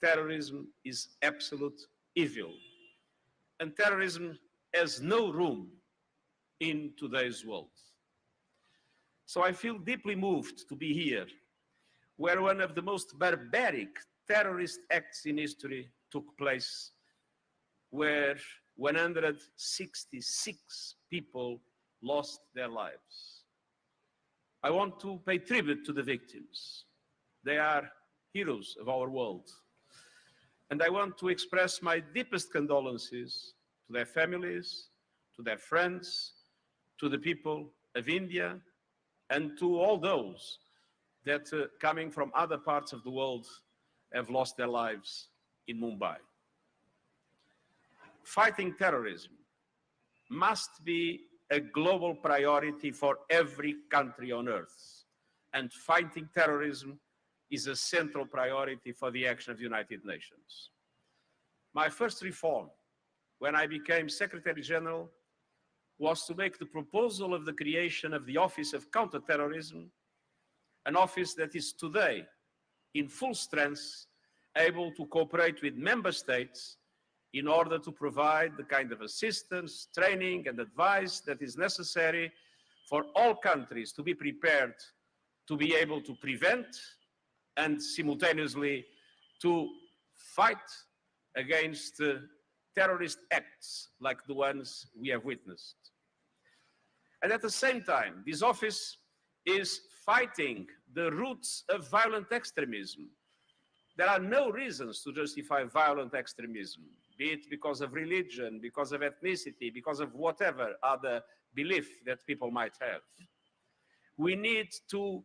Terrorism is absolute evil. And terrorism has no room in today's world. So I feel deeply moved to be here, where one of the most barbaric terrorist acts in history took place, where 166 people lost their lives. I want to pay tribute to the victims. They are heroes of our world. And I want to express my deepest condolences to their families, to their friends, to the people of India, and to all those that, coming from other parts of the world, have lost their lives in Mumbai. Fighting terrorism must be a global priority for every country on earth. And fighting terrorism is a central priority for the action of the United Nations. My first reform, when I became Secretary General, was to make the proposal of the creation of the Office of Counterterrorism, an office that is today in full strength, able to cooperate with member states in order to provide the kind of assistance, training, and advice that is necessary for all countries to be prepared to be able to prevent and simultaneously to fight against terrorist acts like the ones we have witnessed. And at the same time, this office is fighting the roots of violent extremism. There are no reasons to justify violent extremism, be it because of religion, because of ethnicity, because of whatever other belief that people might have. We need to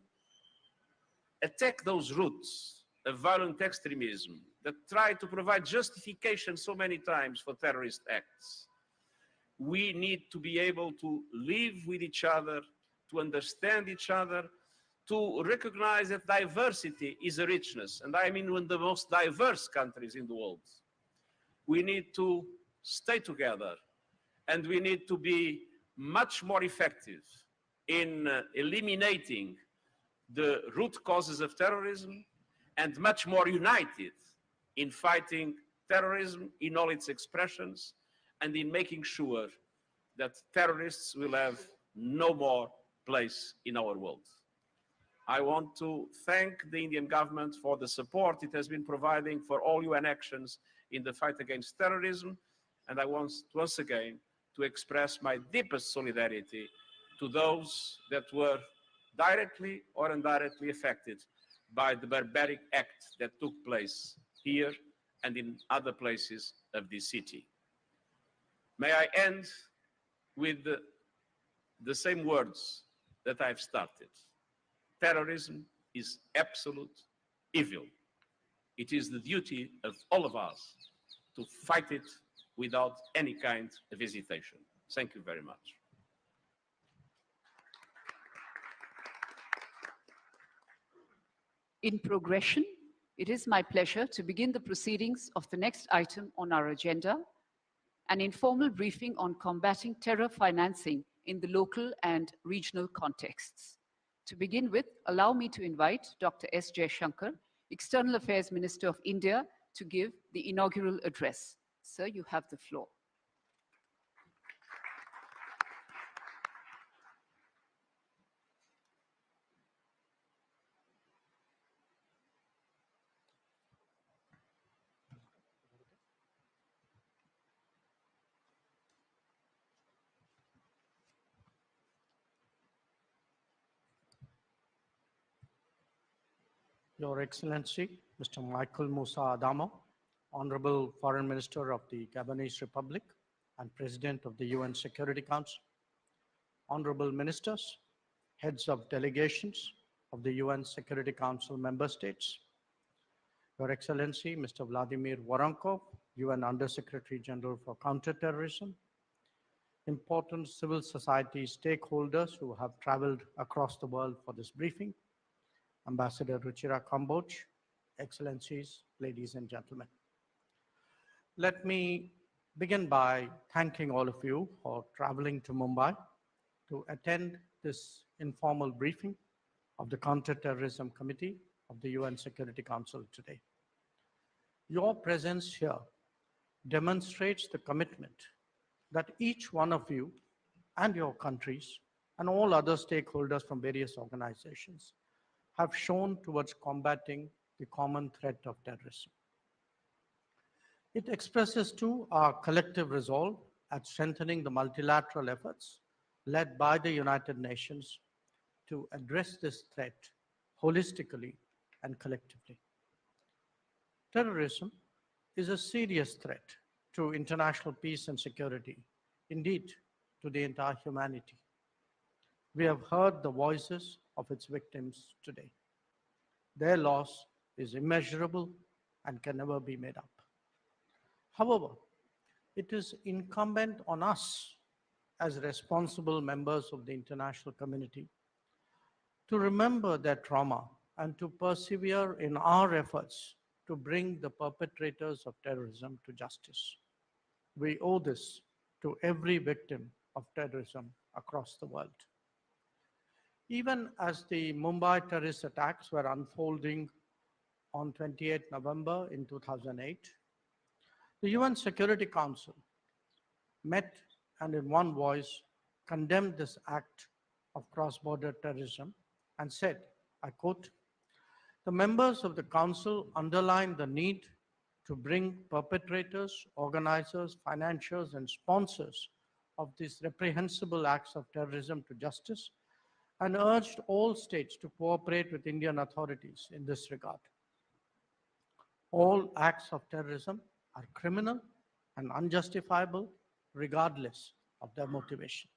attack those roots of violent extremism that try to provide justification so many times for terrorist acts. We need to be able to live with each other, to understand each other, to recognize that diversity is a richness, and I mean one of the most diverse countries in the world. We need to stay together, and we need to be much more effective in eliminating the root causes of terrorism, and much more united in fighting terrorism in all its expressions, and in making sure that terrorists will have no more place in our world. I want to thank the Indian government for the support it has been providing for all UN actions in the fight against terrorism, and I want once again to express my deepest solidarity to those that were directly or indirectly affected by the barbaric act that took place here and in other places of this city. May I end with the same words that I've started. Terrorism is absolute evil. It is the duty of all of us to fight it without any kind of hesitation. Thank you very much. In progression, it is my pleasure to begin the proceedings of the next item on our agenda, an informal briefing on combating terror financing in the local and regional contexts. To begin with, allow me to invite Dr. S. Jaishankar, External Affairs Minister of India, to give the inaugural address. Sir, you have the floor. Your Excellency, Mr. Michael Musa Adamo, Honorable Foreign Minister of the Gabonese Republic and President of the UN Security Council, Honorable Ministers, Heads of Delegations of the UN Security Council member states, Your Excellency, Mr. Vladimir Voronkov, UN Undersecretary General for Counterterrorism, important civil society stakeholders who have traveled across the world for this briefing, Ambassador Ruchira Kamboj, Excellencies, ladies and gentlemen. Let me begin by thanking all of you for traveling to Mumbai to attend this informal briefing of the Counterterrorism Committee of the UN Security Council today. Your presence here demonstrates the commitment that each one of you and your countries and all other stakeholders from various organizations have shown towards combating the common threat of terrorism. It expresses too our collective resolve at strengthening the multilateral efforts led by the United Nations to address this threat holistically and collectively. Terrorism is a serious threat to international peace and security, indeed, to the entire humanity. We have heard the voices of its victims today. Their loss is immeasurable and can never be made up. However, it is incumbent on us as responsible members of the international community to remember their trauma and to persevere in our efforts to bring the perpetrators of terrorism to justice. We owe this to every victim of terrorism across the world. Even as the Mumbai terrorist attacks were unfolding on 28 November in 2008, the UN Security Council met and in one voice condemned this act of cross-border terrorism and said, I quote, "The members of the Council underline the need to bring perpetrators, organizers, financiers, and sponsors of these reprehensible acts of terrorism to justice and urged all states to cooperate with Indian authorities in this regard. All acts of terrorism are criminal and unjustifiable regardless of their motivation."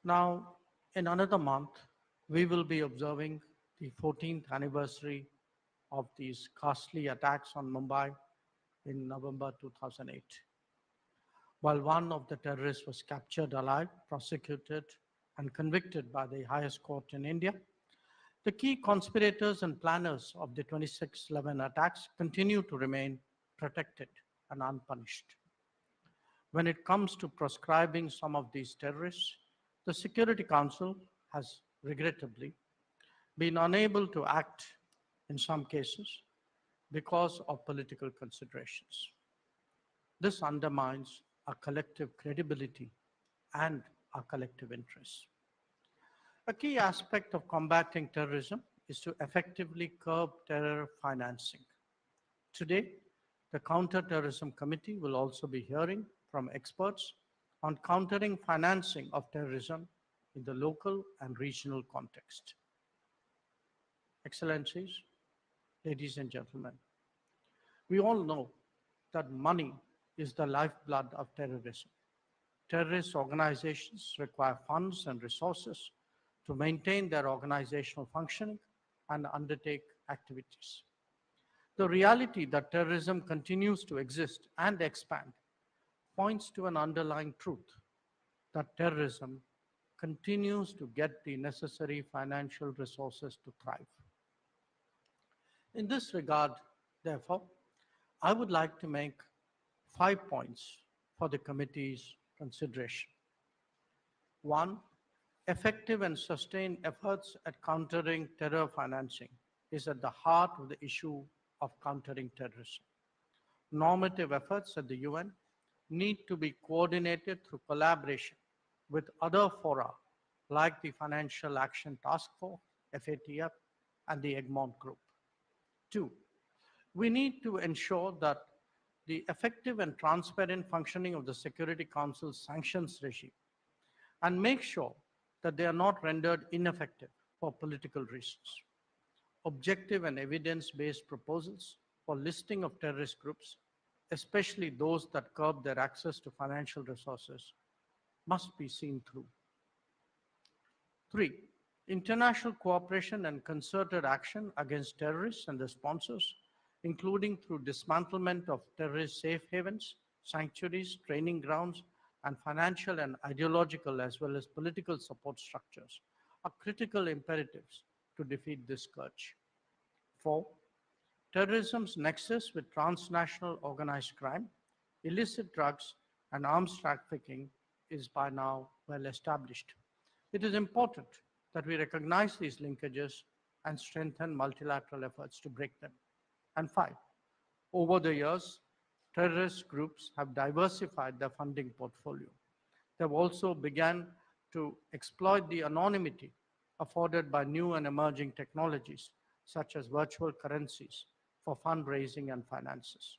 Now, in another month, we will be observing the 14th anniversary of these ghastly attacks on Mumbai in November 2008. While one of the terrorists was captured alive, prosecuted, and convicted by the highest court in India, the key conspirators and planners of the 26/11 attacks continue to remain protected and unpunished. When it comes to proscribing some of these terrorists, the Security Council has regrettably been unable to act in some cases because of political considerations. This undermines our collective credibility and our collective interests. A key aspect of combating terrorism is to effectively curb terror financing. Today, the Counter-Terrorism Committee will also be hearing from experts on countering financing of terrorism in the local and regional context. Excellencies, ladies and gentlemen, we all know that money is the lifeblood of terrorism. Terrorist organizations require funds and resources to maintain their organizational functioning and undertake activities. The reality that terrorism continues to exist and expand points to an underlying truth that terrorism continues to get the necessary financial resources to thrive. In this regard, therefore, I would like to make 5 points for the committee's consideration. 1, effective and sustained efforts at countering terror financing is at the heart of the issue of countering terrorism. Normative efforts at the UN need to be coordinated through collaboration with other fora like the Financial Action Task Force, FATF, and the Egmont Group. 2, we need to ensure that the effective and transparent functioning of the Security Council's sanctions regime and make sure that they are not rendered ineffective for political reasons. Objective and evidence-based proposals for listing of terrorist groups, especially those that curb their access to financial resources, must be seen through. 3, international cooperation and concerted action against terrorists and their sponsors, including through dismantlement of terrorist safe havens, sanctuaries, training grounds, and financial and ideological as well as political support structures, are critical imperatives to defeat this scourge. 4, terrorism's nexus with transnational organized crime, illicit drugs, and arms trafficking is by now well established. It is important that we recognize these linkages and strengthen multilateral efforts to break them. And 5, over the years, terrorist groups have diversified their funding portfolio. They have also begun to exploit the anonymity afforded by new and emerging technologies, such as virtual currencies, for fundraising and finances.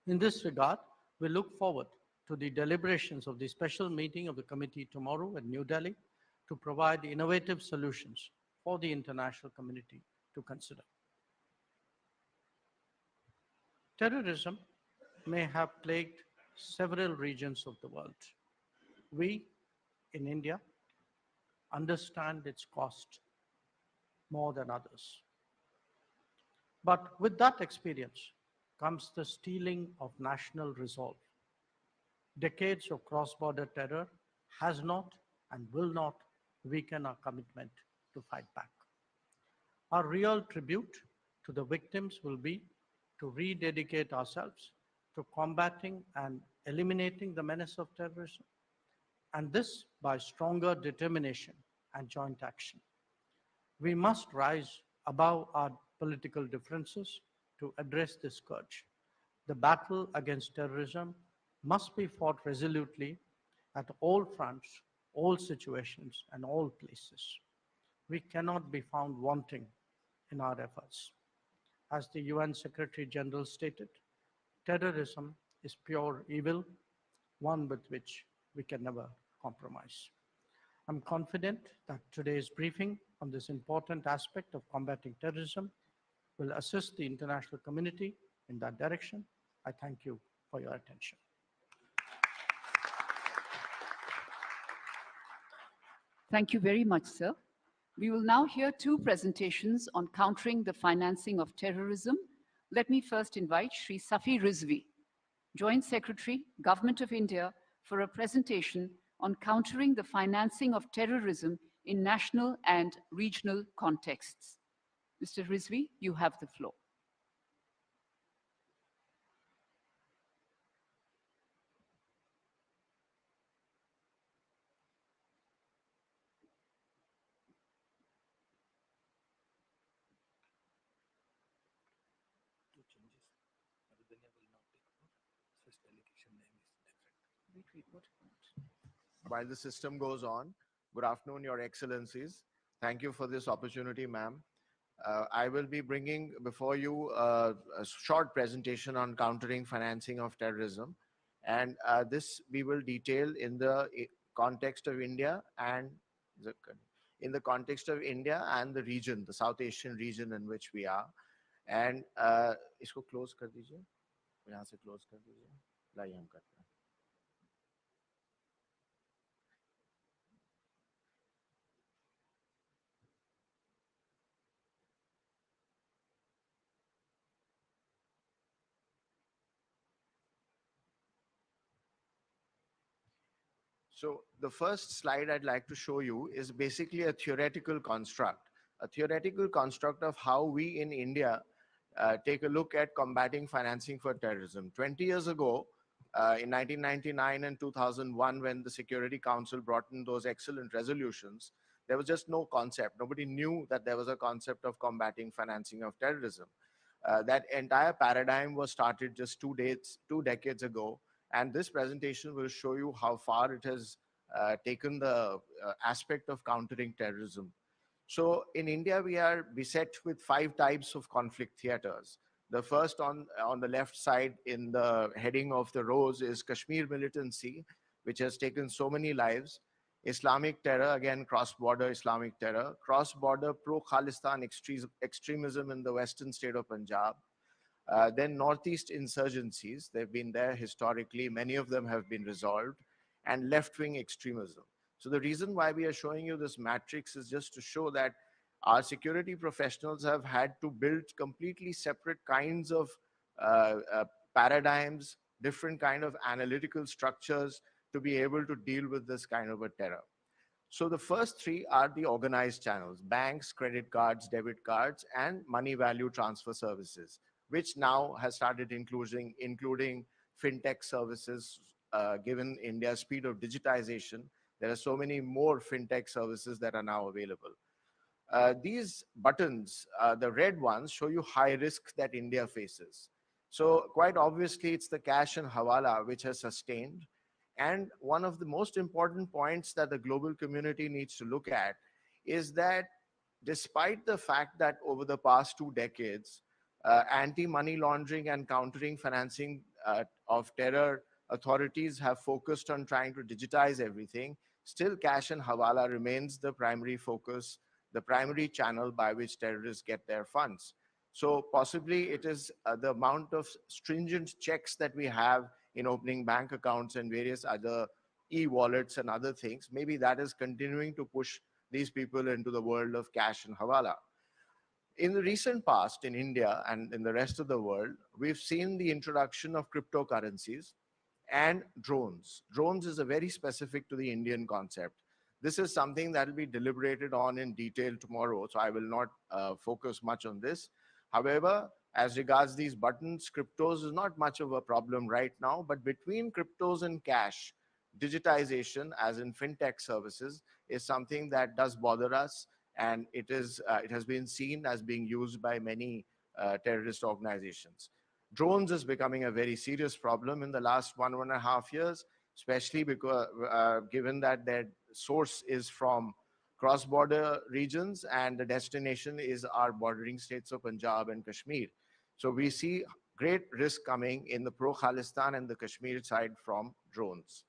In this regard, we look forward to the deliberations of the special meeting of the committee tomorrow in New Delhi to provide innovative solutions for the international community to consider. Terrorism may have plagued several regions of the world. We in India understand its cost more than others. But with that experience comes the steeling of national resolve. Decades of cross-border terror has not and will not weaken our commitment to fight back. Our real tribute to the victims will be to rededicate ourselves to combating and eliminating the menace of terrorism, and this by stronger determination and joint action. We must rise above our political differences to address this scourge. The battle against terrorism must be fought resolutely at all fronts, all situations, and all places. We cannot be found wanting in our efforts. As the UN Secretary General stated, terrorism is pure evil, one with which we can never compromise. I'm confident that today's briefing on this important aspect of combating terrorism will assist the international community in that direction. I thank you for your attention. Thank you very much, sir. We will now hear two presentations on countering the financing of terrorism. Let me first invite Shri Safi Rizvi, Joint Secretary, Government of India, for a presentation on countering the financing of terrorism in national and regional contexts. Mr. Rizvi, you have the floor. While the system goes on, good afternoon, Your Excellencies. Thank you for this opportunity, ma'am. I will be bringing before you a short presentation on countering financing of terrorism. And this we will detail in the context of India and the region, the South Asian region in which we are. And isko close kar dijiye. Yahan se close kar dijiye. Laiye hum karte hain. So the first slide I'd like to show you is basically a theoretical construct of how we in India take a look at combating financing for terrorism. 20 years ago, in 1999 and 2001, when the Security Council brought in those excellent resolutions, there was just no concept. Nobody knew that there was a concept of combating financing of terrorism. That entire paradigm was started just 2 decades ago. And this presentation will show you how far it has taken the aspect of countering terrorism. So in India, we are beset with 5 types of conflict theaters. The first on the left side in the heading of the rows is Kashmir militancy, which has taken so many lives. Islamic terror, again, cross-border Islamic terror. Cross-border pro-Khalistan extremism in the western state of Punjab. Then Northeast insurgencies, they've been there historically, many of them have been resolved, and left-wing extremism. So the reason why we are showing you this matrix is just to show that our security professionals have had to build completely separate kinds of paradigms, different kind of analytical structures to be able to deal with this kind of a terror. So the first 3 are the organized channels: banks, credit cards, debit cards, and money value transfer services, which now has started including fintech services. Given India's speed of digitization, there are so many more fintech services that are now available. These buttons, the red ones, show you high risk that India faces. So quite obviously, it's the cash and hawala which has sustained. And one of the most important points that the global community needs to look at is that despite the fact that over the past 2 decades, anti-money laundering and countering financing of terror authorities have focused on trying to digitize everything, still cash and hawala remains the primary focus the primary channel by which terrorists get their funds. So possibly it is the amount of stringent checks that we have in opening bank accounts and various other e-wallets and other things. Maybe that is continuing to push these people into the world of cash and hawala. In the recent past in India and in the rest of the world, we've seen the introduction of cryptocurrencies and drones. Drones is a very specific to the Indian concept. This is something that will be deliberated on in detail tomorrow, so I will not focus much on this. However, as regards these buttons, cryptos is not much of a problem right now, but between cryptos and cash, digitization, as in fintech services, is something that does bother us, and it has been seen as being used by many terrorist organizations. Drones is becoming a very serious problem in the last 1.5 years, especially because given that their source is from cross-border regions and the destination is our bordering states of Punjab and Kashmir. So we see great risk coming in the pro-Khalistan and the Kashmir side from drones.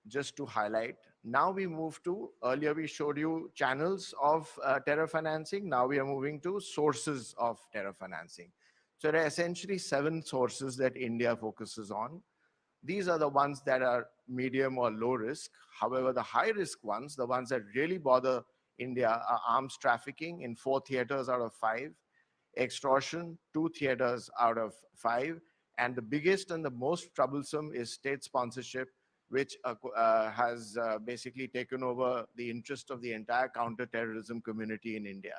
Just to highlight, now we move to, earlier we showed you channels of terror financing. Now we are moving to sources of terror financing. So there are essentially 7 sources that India focuses on. These are the ones that are medium or low risk. However, the high risk ones, the ones that really bother India, are arms trafficking in 4 theaters out of 5, extortion, 2 theaters out of 5, and the biggest and the most troublesome is state sponsorship, which has basically taken over the interest of the entire counter-terrorism community in India.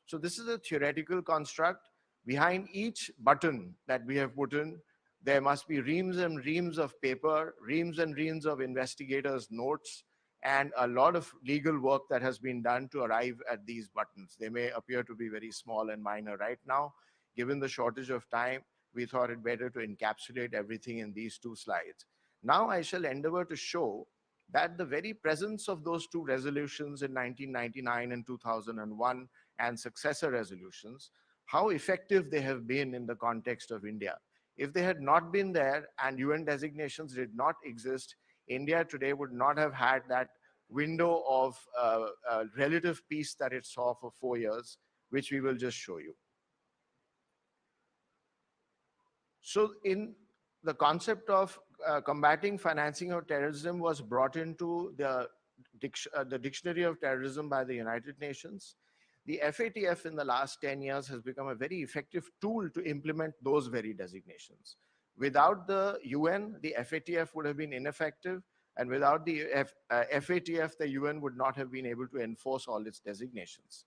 So this is a theoretical construct. Behind each button that we have put in, there must be reams and reams of paper, reams and reams of investigators' notes, and a lot of legal work that has been done to arrive at these buttons. They may appear to be very small and minor right now. Given the shortage of time, we thought it better to encapsulate everything in these 2 slides. Now I shall endeavor to show that the very presence of those 2 resolutions in 1999 and 2001 and successor resolutions, how effective they have been in the context of India. If they had not been there and UN designations did not exist, India today would not have had that window of relative peace that it saw for 4 years, which we will just show you. So in the concept of combating financing of terrorism was brought into the dictionary of terrorism by the United Nations. The FATF in the last 10 years has become a very effective tool to implement those very designations. Without the UN, the FATF would have been ineffective, and without the FATF, the UN would not have been able to enforce all its designations.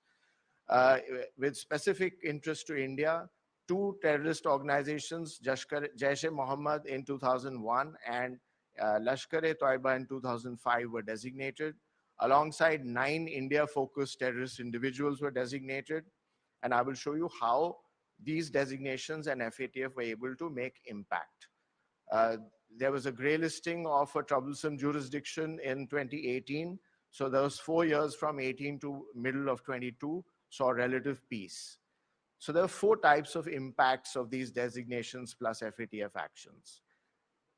With specific interest to India, 2 terrorist organizations, Jaish-e-Mohammed in 2001 and Lashkar-e-Toiba in 2005 were designated. Alongside 9 India-focused terrorist individuals were designated. And I will show you how these designations and FATF were able to make impact. There was a grey listing of a troublesome jurisdiction in 2018. So those 4 years from 18 to middle of 22 saw relative peace. So there are 4 types of impacts of these designations plus FATF actions.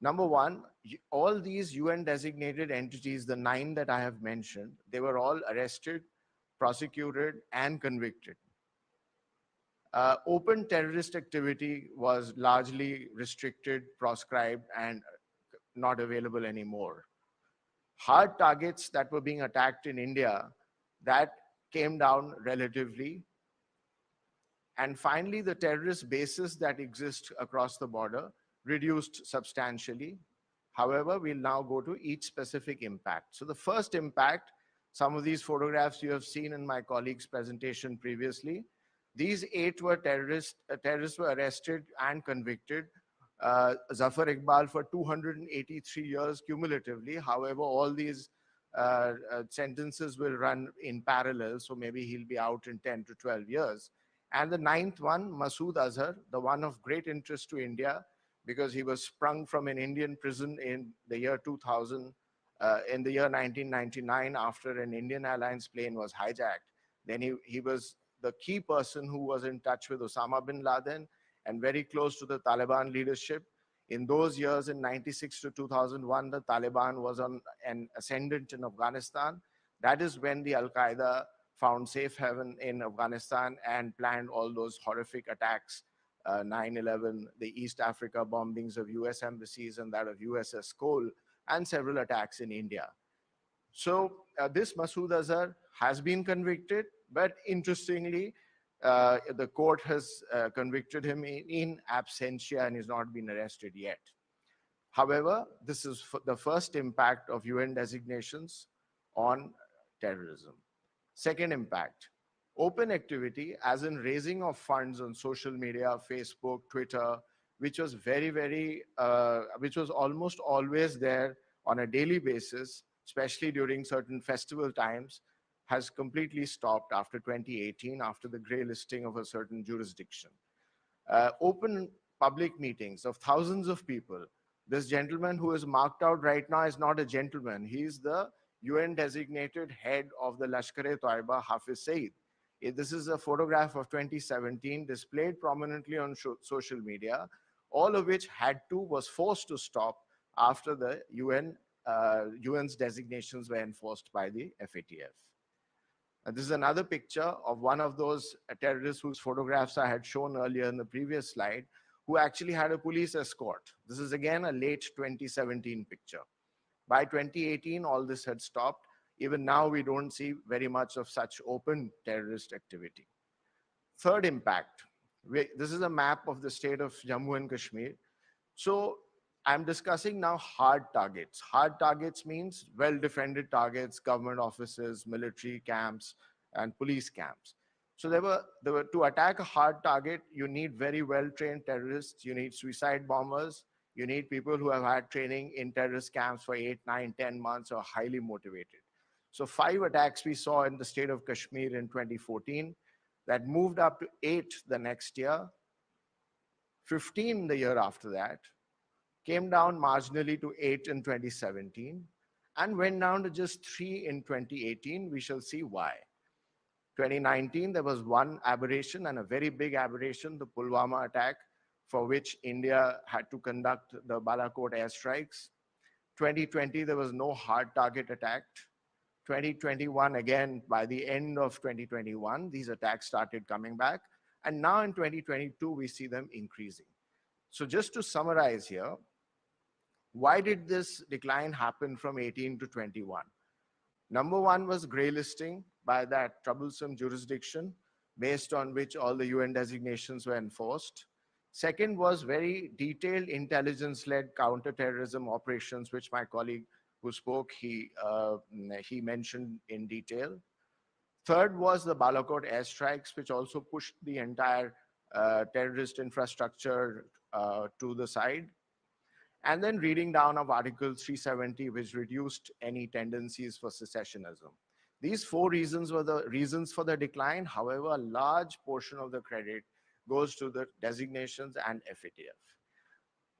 Number 1, all these UN designated entities, the 9 that I have mentioned, they were all arrested, prosecuted, and convicted. Open terrorist activity was largely restricted, proscribed, and not available anymore. Hard targets that were being attacked in India, that came down relatively. And finally, the terrorist bases that exist across the border reduced substantially. However, we'll now go to each specific impact. So the first impact, some of these photographs you have seen in my colleague's presentation previously. These 8 were terrorists were arrested and convicted. Zafar Iqbal for 283 years cumulatively. However, all these sentences will run in parallel, so maybe he'll be out in 10 to 12 years. And the 9th one, Masood Azhar, the one of great interest to India, because he was sprung from an Indian prison in the year 2000, in the year 1999, after an Indian Airlines plane was hijacked. Then he was the key person who was in touch with Osama bin Laden and very close to the Taliban leadership. In those years, in 96 to 2001, the Taliban was on an ascendant in Afghanistan. That is when the Al-Qaeda found safe haven in Afghanistan and planned all those horrific attacks, 9/11, the East Africa bombings of US embassies and that of USS Cole, and several attacks in India. So this Masood Azhar has been convicted, but interestingly, the court has convicted him in absentia and he's not been arrested yet. However, this is the first impact of UN designations on terrorism. Second impact, open activity, as in raising of funds on social media, Facebook, Twitter, which was which was almost always there on a daily basis, especially during certain festival times, has completely stopped after 2018, after the grey listing of a certain jurisdiction. Open public meetings of thousands of people. This gentleman who is marked out right now is not a gentleman. He is the UN designated head of the Lashkar-e-Taiba, Hafiz Saeed. This is a photograph of 2017 displayed prominently on social media, all of which was forced to stop after the UN's designations were enforced by the FATF. This is another picture of one of those terrorists whose photographs I had shown earlier in the previous slide, who actually had a police escort. This is again a late 2017 picture. By 2018, all this had stopped. Even now, we don't see very much of such open terrorist activity. Third impact, this is a map of the state of Jammu and Kashmir. So I'm discussing now hard targets. Hard targets means well-defended targets, government offices, military camps, and police camps. So there were to attack a hard target, you need very well-trained terrorists, you need suicide bombers, you need people who have had training in terrorist camps for 8, 9, 10 months or highly motivated. So 5 attacks we saw in the state of Kashmir in 2014, that moved up to 8 the next year, 15 the year after that, came down marginally to 8 in 2017, and went down to just 3 in 2018. We shall see why. 2019, there was one aberration, and a very big aberration, the Pulwama attack, for which India had to conduct the Balakot airstrikes. 2020, there was no hard target attacked. 2021, again, by the end of 2021, these attacks started coming back. And now in 2022, we see them increasing. So just to summarize here, why did this decline happen from 18 to 21? Number one was grey listing by that troublesome jurisdiction based on which all the UN designations were enforced. Second was very detailed intelligence-led counterterrorism operations, which my colleague who spoke, he mentioned in detail. Third was the Balakot airstrikes, which also pushed the entire terrorist infrastructure to the side. And then reading down of Article 370, which reduced any tendencies for secessionism. These 4 reasons were the reasons for the decline. However, a large portion of the credit goes to the designations and FATF.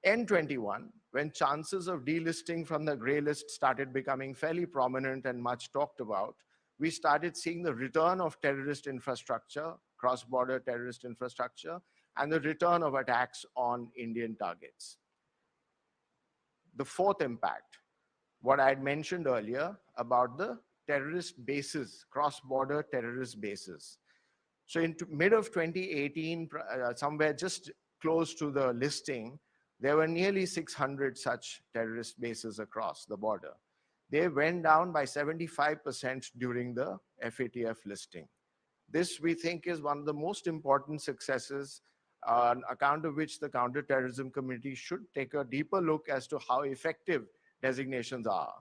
N21, when chances of delisting from the grey list started becoming fairly prominent and much talked about, we started seeing the return of terrorist infrastructure, cross-border terrorist infrastructure, and the return of attacks on Indian targets. The fourth impact, what I had mentioned earlier about the terrorist bases, cross-border terrorist bases. So in mid of 2018, somewhere just close to the listing, there were nearly 600 such terrorist bases across the border. They went down by 75% during the FATF listing. This, we think, is one of the most important successes on account of which the Counterterrorism Committee should take a deeper look as to how effective designations are.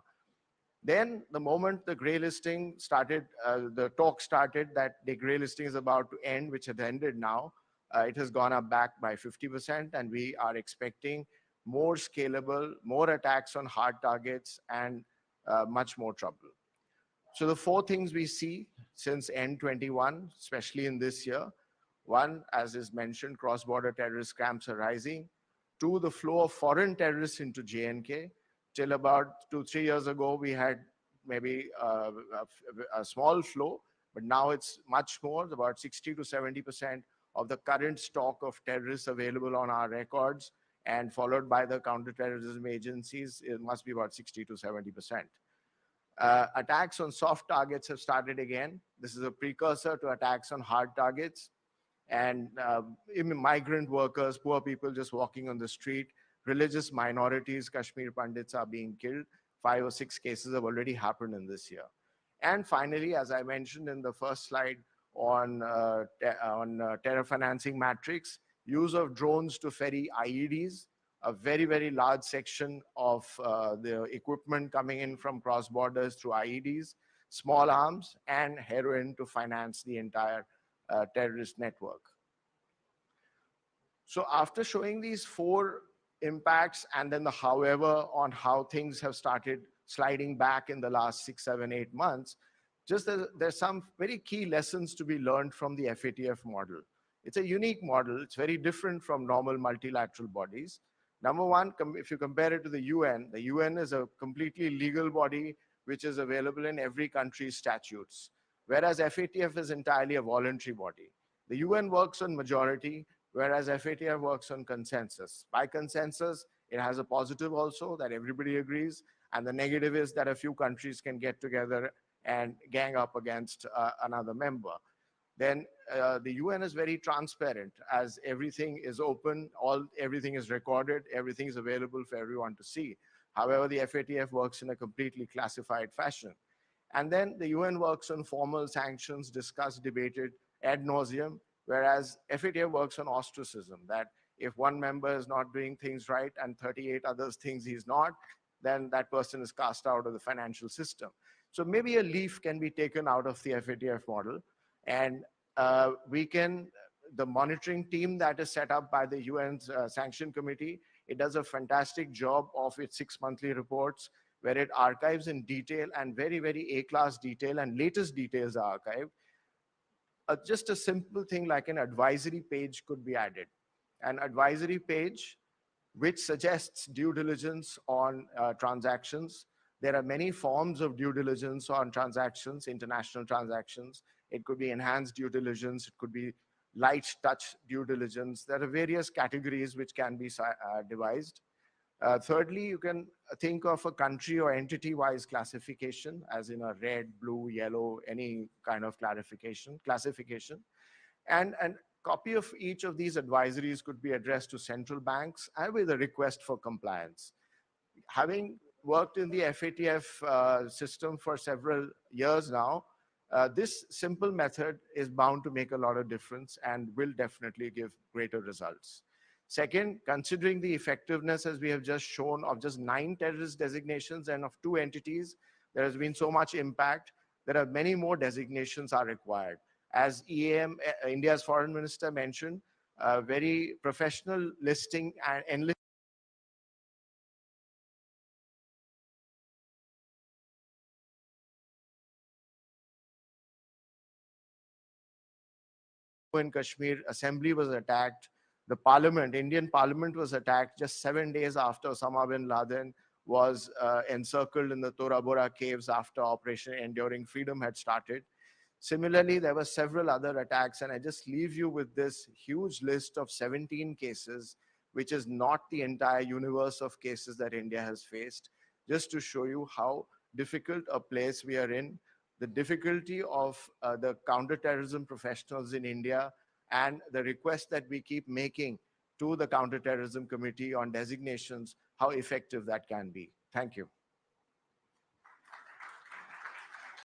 Then the moment the grey listing started, the talk started that the grey listing is about to end, which has ended now. It has gone up back by 50%, and we are expecting more scalable, more attacks on hard targets, and much more trouble. So the 4 things we see since N21, especially in this year: 1, as is mentioned, cross-border terrorist camps are rising. 2, the flow of foreign terrorists into J&K. Till about 2-3 years ago, we had maybe a small flow, but now it's much more, about 60 to 70% of the current stock of terrorists available on our records, and followed by the counterterrorism agencies, it must be about 60 to 70%. Attacks on soft targets have started again. This is a precursor to attacks on hard targets. And migrant workers, poor people just walking on the street, religious minorities, Kashmir Pandits are being killed. 5 or 6 cases have already happened in this year. And finally, as I mentioned in the first slide on terror financing matrix, use of drones to ferry IEDs, a very, very large section of the equipment coming in from cross borders through IEDs, small arms, and heroin to finance the entire terrorist network. So after showing these 4 impacts and then the however on how things have started sliding back in the last 6, 7, 8 months, there's some very key lessons to be learned from the FATF model. It's a unique model. It's very different from normal multilateral bodies. Number one, if you compare it to the UN is a completely legal body which is available in every country's statutes, whereas FATF is entirely a voluntary body. The UN works on majority, whereas FATF works on consensus. By consensus, it has a positive also that everybody agrees, and the negative is that a few countries can get together and gang up against another member. Then the UN is very transparent, as everything is open, everything is recorded, everything is available for everyone to see. However, the FATF works in a completely classified fashion. And then the UN works on formal sanctions, discussed, debated ad nauseum, whereas FATF works on ostracism, that if one member is not doing things right and 38 others thinks he's not, then that person is cast out of the financial system. So maybe a leaf can be taken out of the FATF model, and the monitoring team that is set up by the UN's sanction committee, it does a fantastic job of its 6 monthly reports, where it archives in detail and very, very A-class detail, and latest details are archived. Just a simple thing like an advisory page could be added. An advisory page which suggests due diligence on transactions. There are many forms of due diligence on transactions, international transactions. It could be enhanced due diligence. It could be light touch due diligence. There are various categories which can be devised. Thirdly, you can think of a country or entity-wise classification, as in a red, blue, yellow, any kind of classification. And copy of each of these advisories could be addressed to central banks and with a request for compliance. Having worked in the FATF system for several years now, this simple method is bound to make a lot of difference and will definitely give greater results. Second, considering the effectiveness, as we have just shown, of just 9 terrorist designations and of 2 entities, there has been so much impact. There are many more designations are required. As EAM, India's foreign minister, mentioned, very professional listing and enlisting in Kashmir, assembly was attacked. The parliament, Indian parliament, was attacked just 7 days after Osama bin Laden was encircled in the Tora Bora caves after Operation Enduring Freedom had started. Similarly, there were several other attacks, and I just leave you with this huge list of 17 cases, which is not the entire universe of cases that India has faced, just to show you how difficult a place we are in, the difficulty of the counterterrorism professionals in India, and the request that we keep making to the Counterterrorism Committee on designations, how effective that can be. Thank you.